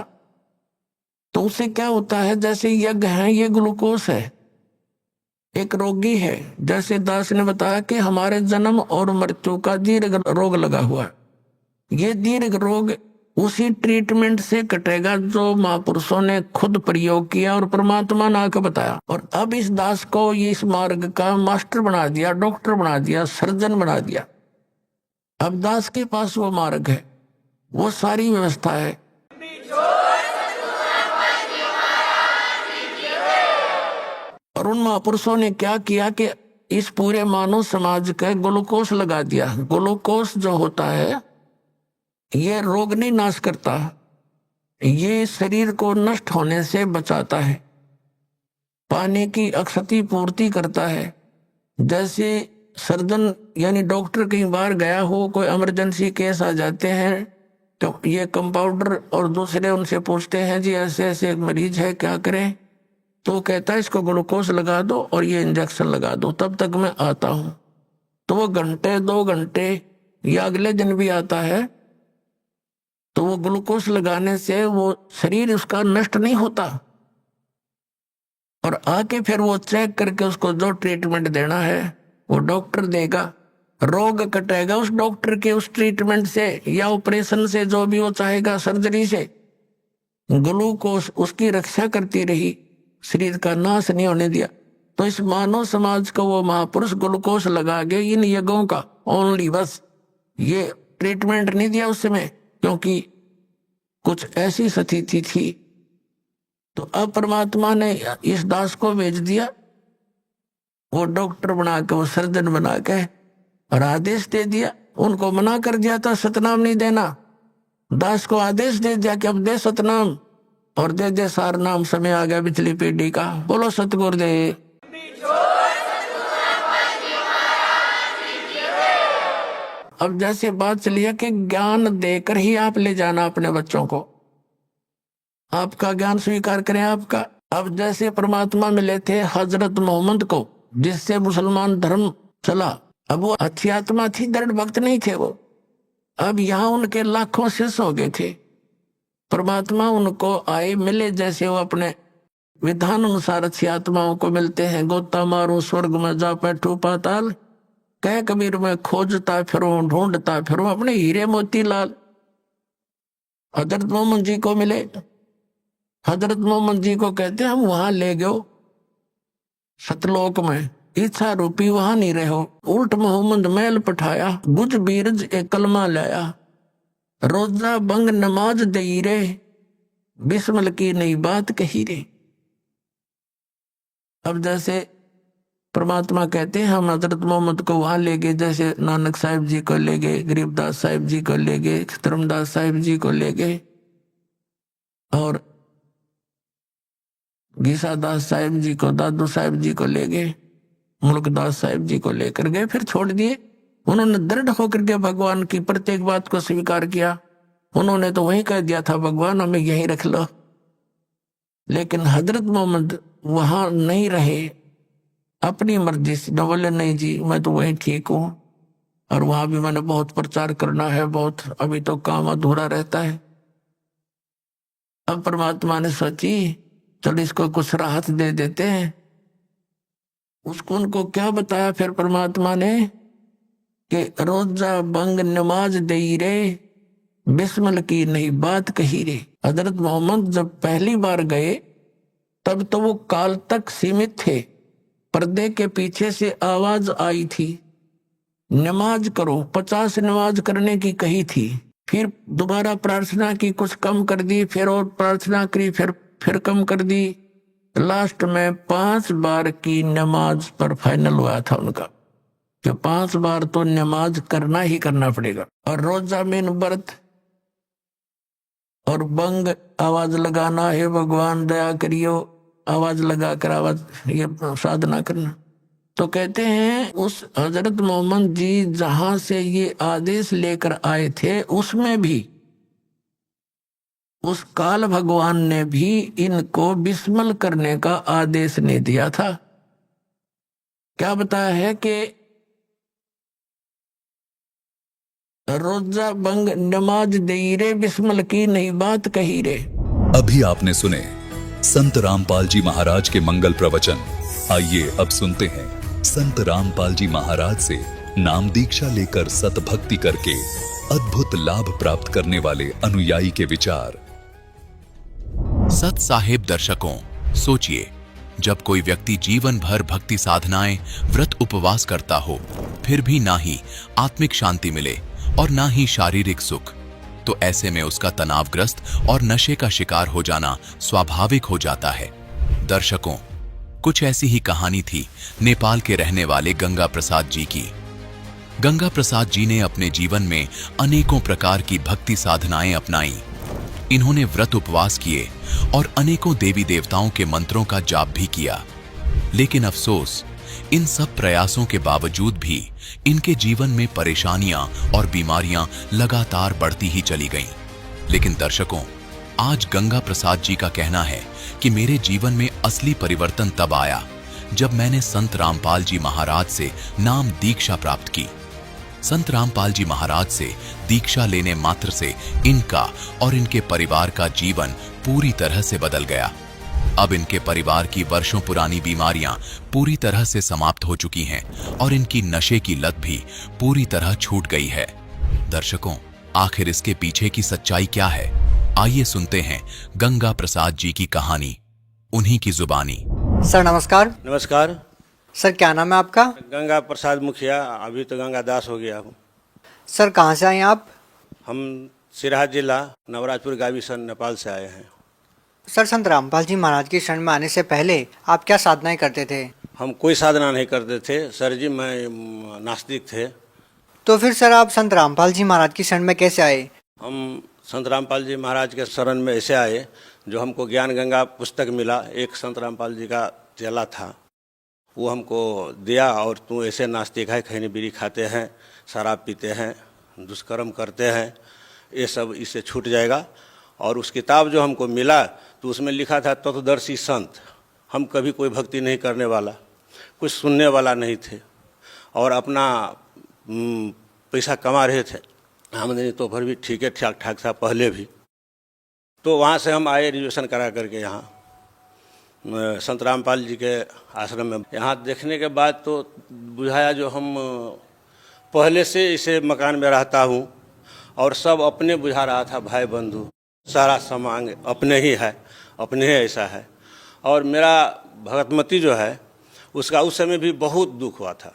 तो उससे क्या होता है, जैसे यज्ञ है ये ग्लूकोस है, एक रोगी है, जैसे दास ने बताया कि हमारे जन्म और मृत्यु का दीर्घ रोग लगा हुआ है। ये दीर्घ रोग उसी ट्रीटमेंट से कटेगा जो महापुरुषों ने खुद प्रयोग किया और परमात्मा ने आकर बताया। और अब इस दास को इस मार्ग का मास्टर बना दिया, डॉक्टर बना दिया, सर्जन बना दिया। अब दास के पास वो मार्ग है, वो सारी व्यवस्था है। और उन महापुरुषों ने क्या किया कि इस पूरे मानव समाज का ग्लूकोस लगा दिया। ग्लूकोस जो होता है ये रोग नहीं नाश करता, ये शरीर को नष्ट होने से बचाता है, पानी की अक्षति पूर्ति करता है। जैसे सर्जन यानी डॉक्टर कई बार गया हो, कोई इमरजेंसी केस आ जाते हैं, तो ये कंपाउंडर और दूसरे उनसे पूछते हैं जी ऐसे ऐसे मरीज है क्या करें, तो कहता है इसको ग्लूकोज लगा दो और ये इंजेक्शन लगा दो, तब तक मैं आता हूं। तो वो घंटे 2 घंटे या अगले दिन भी आता है, तो वो ग्लूकोज लगाने से वो शरीर उसका नष्ट नहीं होता। और आके फिर वो चेक करके उसको जो ट्रीटमेंट देना है वो डॉक्टर देगा, रोग कटेगा उस डॉक्टर के उस ट्रीटमेंट से या ऑपरेशन से, जो भी वो चाहेगा, सर्जरी से। ग्लूकोज उसकी रक्षा करती रही, शरीर का नाश नहीं होने दिया। तो इस मानव समाज को वो महापुरुष ग्लूकोज लगा के इन यज्ञों का ओनली, बस ये ट्रीटमेंट नहीं दिया उस समय, क्योंकि कुछ ऐसी स्थिति थी। तो अब परमात्मा ने इस दास को भेज दिया, वो डॉक्टर बना के, वो सर्जन बना के, और आदेश दे दिया। उनको मना कर दिया था सतनाम नहीं देना, दास को आदेश दे दिया कि अब दे सतनाम और दे दे सार नाम। समय आ गया पिछली पीढ़ी का। बोलो सतगुरुदेव। अब जैसे बात चली है कि ज्ञान देकर ही आप ले जाना अपने बच्चों को, आपका ज्ञान स्वीकार करें आपका। अब जैसे परमात्मा मिले थे हजरत मोहम्मद को, जिससे मुसलमान धर्म चला, अब वो अच्छी आत्मा थी, दृढ़ भक्त नहीं थे वो। अब यहाँ उनके लाखों शिष्य हो गए थे। परमात्मा उनको आए मिले, जैसे वो अपने विधान अनुसार अच्छी आत्माओं को मिलते हैं। गोता मारू स्वर्ग में जा बैठू पाताल, कह कबीर में खोजता फिरूं ढूंढता फिरूं अपने हीरे मोती लाल। हजरत मोहम्मद जी को मिले, हजरत मोहम्मद जी को कहते हम वहां ले गयो सतलोक में, इच्छा रूपी वहां नहीं रहो। उल्ट मोहम्मद मैल पठाया, गुज बीरज एक कलमा लाया, रोजा बंग नमाज दई रे, बिस्मिल की नई बात कही रे। अब जैसे परमात्मा कहते हैं हम हजरत मोहम्मद को वहां ले गए, जैसे नानक साहिब जी को ले गए, गरीबदास साहिब जी को ले गए, धर्मदास साहिब जी को ले गए, और गीसादास साहिब जी को, दादू साहिब जी को ले गए, मुल्कदास साहिब जी को लेकर गए, फिर छोड़ दिए। उन्होंने दृढ़ होकर के भगवान की प्रत्येक बात को स्वीकार किया। उन्होंने तो वही कह दिया था भगवान हमें यहीं रख लो, लेकिन हजरत मोहम्मद वहां नहीं रहे, अपनी मर्जी से न बोले नहीं जी मैं तो वहीं ठीक हूं, और वहां भी मैंने बहुत प्रचार करना है, बहुत अभी तो काम अधूरा रहता है। अब परमात्मा ने सोची चल इसको कुछ राहत दे देते हैं। उसको उनको क्या बताया फिर परमात्मा ने कि रोजा बंग नमाज दई रे, बिस्मिल की नहीं बात कही रे। हजरत मोहम्मद जब पहली बार गए तब तो वो काल तक सीमित थे, पर्दे के पीछे से आवाज आई थी नमाज करो, 50 नमाज करने की कही थी, फिर दोबारा प्रार्थना की, कुछ कम कर दी, फिर और प्रार्थना करी, फिर कम कर दी, लास्ट में 5 बार की नमाज पर फाइनल हुआ था उनका कि 5 बार तो नमाज करना ही करना पड़ेगा। और रोजा में व्रत और बंग आवाज लगाना, हे भगवान दया करियो, आवाज लगाकर आवाज ये साधना करना। तो कहते हैं उस हजरत मोहम्मद जी जहां से ये आदेश लेकर आए थे उसमें भी उस काल भगवान ने भी इनको बिस्मिल करने का आदेश नहीं दिया था। क्या बताया है कि रोजा बंग नमाज दई रे, बिस्मिल की नहीं बात कही रे। अभी आपने सुने संत रामपाल जी महाराज के मंगल प्रवचन। आइए अब सुनते हैं संत रामपाल जी महाराज से नाम दीक्षा लेकर सतभक्ति करके अद्भुत लाभ प्राप्त करने वाले अनुयायी के विचार। सत साहेब दर्शकों, सोचिए जब कोई व्यक्ति जीवन भर भक्ति साधनाएं, व्रत उपवास करता हो, फिर भी ना ही आत्मिक शांति मिले और ना ही शारीरिक सुख, तो ऐसे में उसका तनावग्रस्त और नशे का शिकार हो जाना स्वाभाविक हो जाता है। दर्शकों, कुछ ऐसी ही कहानी थी नेपाल के रहने वाले गंगा प्रसाद जी की। गंगा प्रसाद जी ने अपने जीवन में अनेकों प्रकार की भक्ति साधनाएं अपनाई। इन्होंने व्रत उपवास किए और अनेकों देवी देवताओं के मंत्रों का जाप भी किया, लेकिन अफसोस इन सब प्रयासों के बावजूद भी इनके जीवन में परेशानियां और बीमारियां लगातार बढ़ती ही चली गईं। लेकिन दर्शकों, आज गंगा प्रसाद जी का कहना है कि मेरे जीवन में असली परिवर्तन तब आया जब मैंने संत रामपाल जी महाराज से नाम दीक्षा प्राप्त की। संत रामपाल जी महाराज से दीक्षा लेने मात्र से इनका और इनके परिवार का जीवन पूरी तरह से बदल गया। अब इनके परिवार की वर्षों पुरानी बीमारियां पूरी तरह से समाप्त हो चुकी हैं और इनकी नशे की लत भी पूरी तरह छूट गई है। दर्शकों, आखिर इसके पीछे की सच्चाई क्या है? आइए सुनते हैं गंगा प्रसाद जी की कहानी, उन्हीं की जुबानी। सर नमस्कार। नमस्कार। सर क्या नाम है आपका? गंगा प्रसाद मुखिया, अभी तो गंगा दास हो गया हूँ। सर कहाँ से आए हैं आप? हम सिराहा जिला नवराजपुर गावीसन नेपाल से आए हैं। सर संत रामपाल जी महाराज की शरण में आने से पहले आप क्या साधनाएं करते थे? हम कोई साधना नहीं करते थे सर जी, मैं नास्तिक थे। तो फिर सर आप संत रामपाल जी महाराज की शरण में कैसे आए? हम संत रामपाल जी महाराज के शरण में ऐसे आए, जो हमको ज्ञान गंगा पुस्तक मिला, एक संत रामपाल जी का चेला था, वो हमको दिया, और तू ऐसे नास्तिक है, खैनी बीड़ी खाते हैं, शराब पीते हैं, दुष्कर्म करते हैं, ये सब इससे छूट जाएगा। और उस किताब जो हमको मिला तो उसमें लिखा था तत्वदर्शी संत। हम कभी कोई भक्ति नहीं करने वाला, कुछ सुनने वाला नहीं थे, और अपना पैसा कमा रहे थे, आमदनी तो फिर भी ठीक है, ठाक ठाक था पहले भी। तो वहाँ से हम आए रिजर्वेशन करा करके यहाँ संत रामपाल जी के आश्रम में। यहाँ देखने के बाद तो बुझाया जो हम पहले से इसे मकान में रहता हूँ और सब अपने बुझा रहा था, भाई बंधु सारा सामान अपने ही है, अपने ही ऐसा है। और मेरा भगतमती जो है उसका उस समय भी बहुत दुख हुआ था,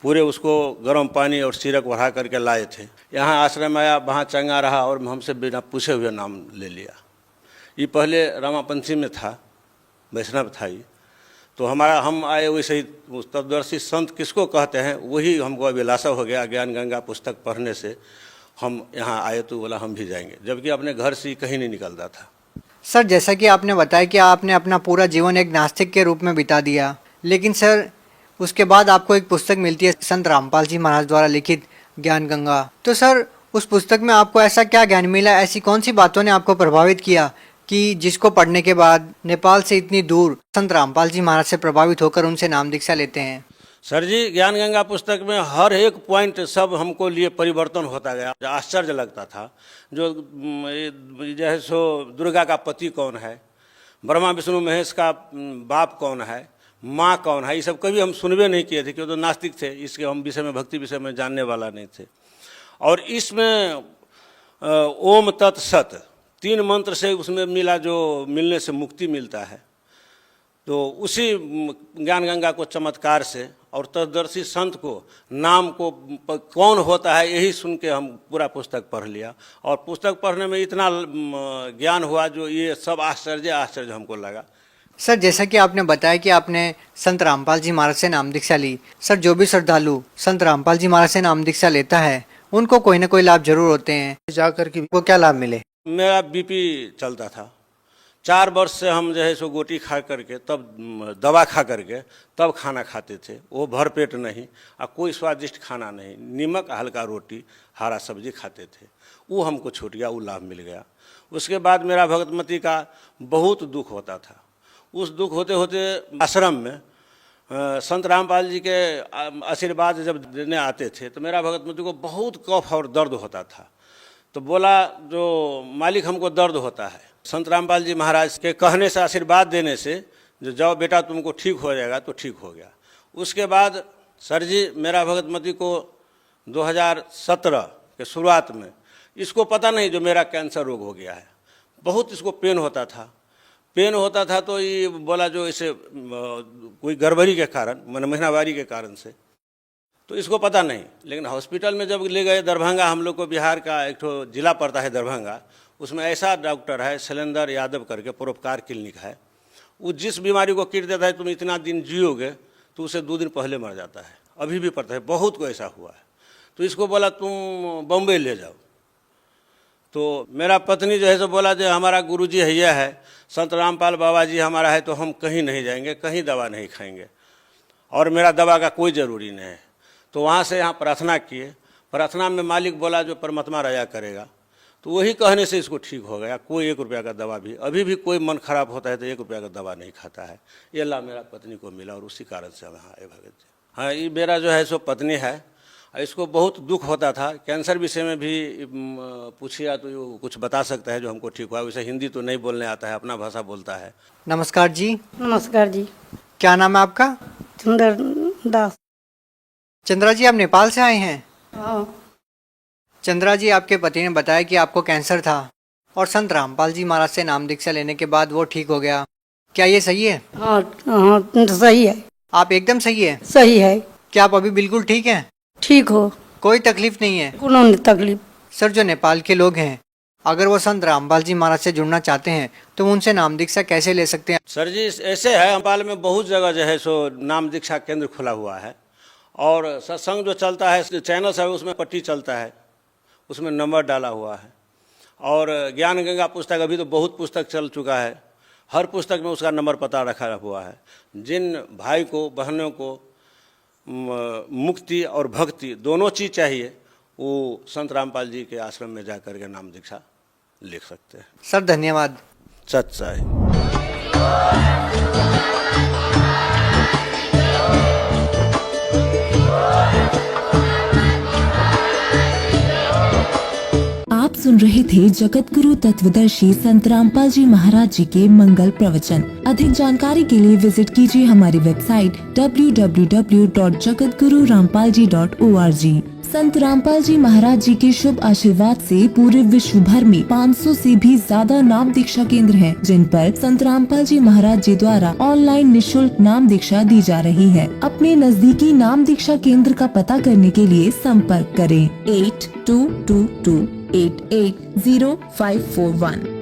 पूरे उसको गर्म पानी और सिरक बढ़ा करके लाए थे। यहाँ आश्रम आया, वहाँ चंगा रहा और हमसे बिना पूछे हुए नाम ले लिया। ये पहले रामापंथी में था, वैष्णव था ये, तो हम आए वैसे ही तत्वदर्शी संत किसको कहते हैं, वही हमको अभिलाषा हो गया ज्ञान गंगा पुस्तक पढ़ने से। हम यहाँ आए तो बोला हम भी जाएंगे, जबकि अपने घर से कहीं नहीं निकलता था। सर जैसा कि आपने बताया कि आपने अपना पूरा जीवन एक नास्तिक के रूप में बिता दिया, लेकिन सर उसके बाद आपको एक पुस्तक मिलती है संत रामपाल जी महाराज द्वारा लिखित ज्ञान गंगा। तो सर उस पुस्तक में आपको ऐसा क्या ज्ञान मिला, ऐसी कौन सी बातों ने आपको प्रभावित किया कि जिसको पढ़ने के बाद नेपाल से इतनी दूर संत रामपाल जी महाराज से प्रभावित होकर उनसे नाम दीक्षा लेते हैं? सर जी, ज्ञान गंगा पुस्तक में हर एक पॉइंट सब हमको लिए परिवर्तन होता गया। आश्चर्य लगता था, जो जैसे सो दुर्गा का पति कौन है, ब्रह्मा विष्णु महेश का बाप कौन है, माँ कौन है, ये सब कभी हम सुनबे नहीं किए थे, क्योंकि तो नास्तिक थे, इसके हम विषय में भक्ति विषय में जानने वाला नहीं थे। और इसमें ओम तत् सत 3 मंत्र से उसमें मिला, जो मिलने से मुक्ति मिलता है। तो उसी ज्ञान गंगा को चमत्कार से और तत्वदर्शी संत को नाम को कौन होता है यही सुन के हम पूरा पुस्तक पढ़ लिया। और पुस्तक पढ़ने में इतना ज्ञान हुआ, जो ये सब आश्चर्य हमको लगा। सर जैसा कि आपने बताया कि आपने संत रामपाल जी महाराज से नाम दीक्षा ली, सर जो भी श्रद्धालु संत रामपाल जी महाराज से नाम दीक्षा लेता है उनको कोई ना कोई लाभ जरूर होते हैं। जाकर के वो क्या लाभ मिले? मेरा बीपी चलता था, 4 वर्ष से हम जो है सो गोटी खा करके, तब दवा खा करके तब खाना खाते थे, वो भर पेट नहीं, और कोई स्वादिष्ट खाना नहीं, नीमक हल्का रोटी हरा सब्जी खाते थे। वो हमको छूट गया, वो लाभ मिल गया। उसके बाद मेरा भगतमती का बहुत दुख होता था। उस दुख होते होते आश्रम में संत रामपाल जी के आशीर्वाद जब देने आते थे तो मेरा भगतमती को बहुत कफ और दर्द होता था। तो बोला, जो मालिक हमको दर्द होता है, संत रामपाल जी महाराज के कहने से, आशीर्वाद देने से, जो जाओ बेटा तुमको ठीक हो जाएगा, तो ठीक हो गया। उसके बाद सर जी मेरा भगतमती को 2017 के शुरुआत में, इसको पता नहीं जो मेरा कैंसर रोग हो गया है, बहुत इसको पेन होता था। तो ये बोला जो इसे कोई गड़बड़ी के कारण, महीनावारी के कारण से, तो इसको पता नहीं। लेकिन हॉस्पिटल में जब ले गए दरभंगा, हम लोग को बिहार का एक ठो जिला पड़ता है दरभंगा, उसमें ऐसा डॉक्टर है शैलेंद्र यादव करके, परोपकार क्लिनिक है। वो जिस बीमारी को किट देता है, तुम इतना दिन जियोगे, तो उसे 2 दिन पहले मर जाता है। अभी भी पड़ता है, बहुत को ऐसा हुआ है। तो इसको बोला तुम बॉम्बे ले जाओ। तो मेरा पत्नी जो है सो बोला, जो हमारा गुरुजी है यह है, संत रामपाल बाबा जी हमारा है, तो हम कहीं नहीं जाएंगे, कहीं दवा नहीं खाएंगे, और मेरा दवा का कोई ज़रूरी नहीं है। तो वहाँ से यहाँ प्रार्थना किए। प्रार्थना में मालिक बोला जो परमात्मा रया करेगा, तो वही कहने से इसको ठीक हो गया। कोई 1 रुपया का दवा भी, अभी भी कोई मन खराब होता है तो 1 रुपया का दवा नहीं खाता है। ये लाभ मेरा पत्नी को मिला, और उसी कारण से हम यहाँ आए भगत जी। हाँ, ये मेरा जो है सो पत्नी है, इसको बहुत दुख होता था। कैंसर विषय में भी पूछिए तो वो कुछ बता सकता है जो हमको ठीक हुआ। वैसे हिंदी तो नहीं बोलने आता है, अपना भाषा बोलता है। नमस्कार जी। नमस्कार जी। क्या नाम है आपका? चंद्र दास। चंद्रा जी, आप नेपाल से आए हैं? हाँ। चंद्रा जी, आपके पति ने बताया कि आपको कैंसर था और संत रामपाल जी महाराज से नाम दीक्षा लेने के बाद वो ठीक हो गया। क्या ये सही है? हाँ सही है। आप एकदम सही है? सही है। क्या आप अभी बिल्कुल ठीक हैं? ठीक हो, कोई तकलीफ नहीं है? कोई तकलीफ। सर, जो नेपाल के लोग हैं, अगर वो संत रामपाल जी महाराज से जुड़ना चाहते हैं तो उनसे नाम दीक्षा कैसे ले सकते हैं? सर जी, ऐसे है, नेपाल में बहुत जगह जो है सो नाम दीक्षा केंद्र खुला हुआ है, और सत्संग जो चलता है, चैनल है, उसमें पट्टी चलता है, उसमें नंबर डाला हुआ है। और ज्ञान गंगा पुस्तक, अभी तो बहुत पुस्तक चल चुका है, हर पुस्तक में उसका नंबर पता रखा हुआ है। जिन भाई को, बहनों को मुक्ति और भक्ति दोनों चीज़ चाहिए, वो संत रामपाल जी के आश्रम में जाकर के नाम दीक्षा लिख सकते हैं। सर धन्यवाद। सच्चाई। आप सुन रहे थे जगत गुरु तत्वदर्शी संत रामपाल जी महाराज जी के मंगल प्रवचन। अधिक जानकारी के लिए विजिट कीजिए हमारी वेबसाइट www.jagatgururampalji.org। संत रामपाल जी महाराज जी के शुभ आशीर्वाद से पूरे विश्व भर में 500 से भी ज्यादा नाम दीक्षा केंद्र हैं, जिन पर संत रामपाल जी महाराज जी द्वारा ऑनलाइन निशुल्क नाम दीक्षा दी जा रही है। अपने नजदीकी नाम दीक्षा केंद्र का पता करने के लिए संपर्क करें 8222880541।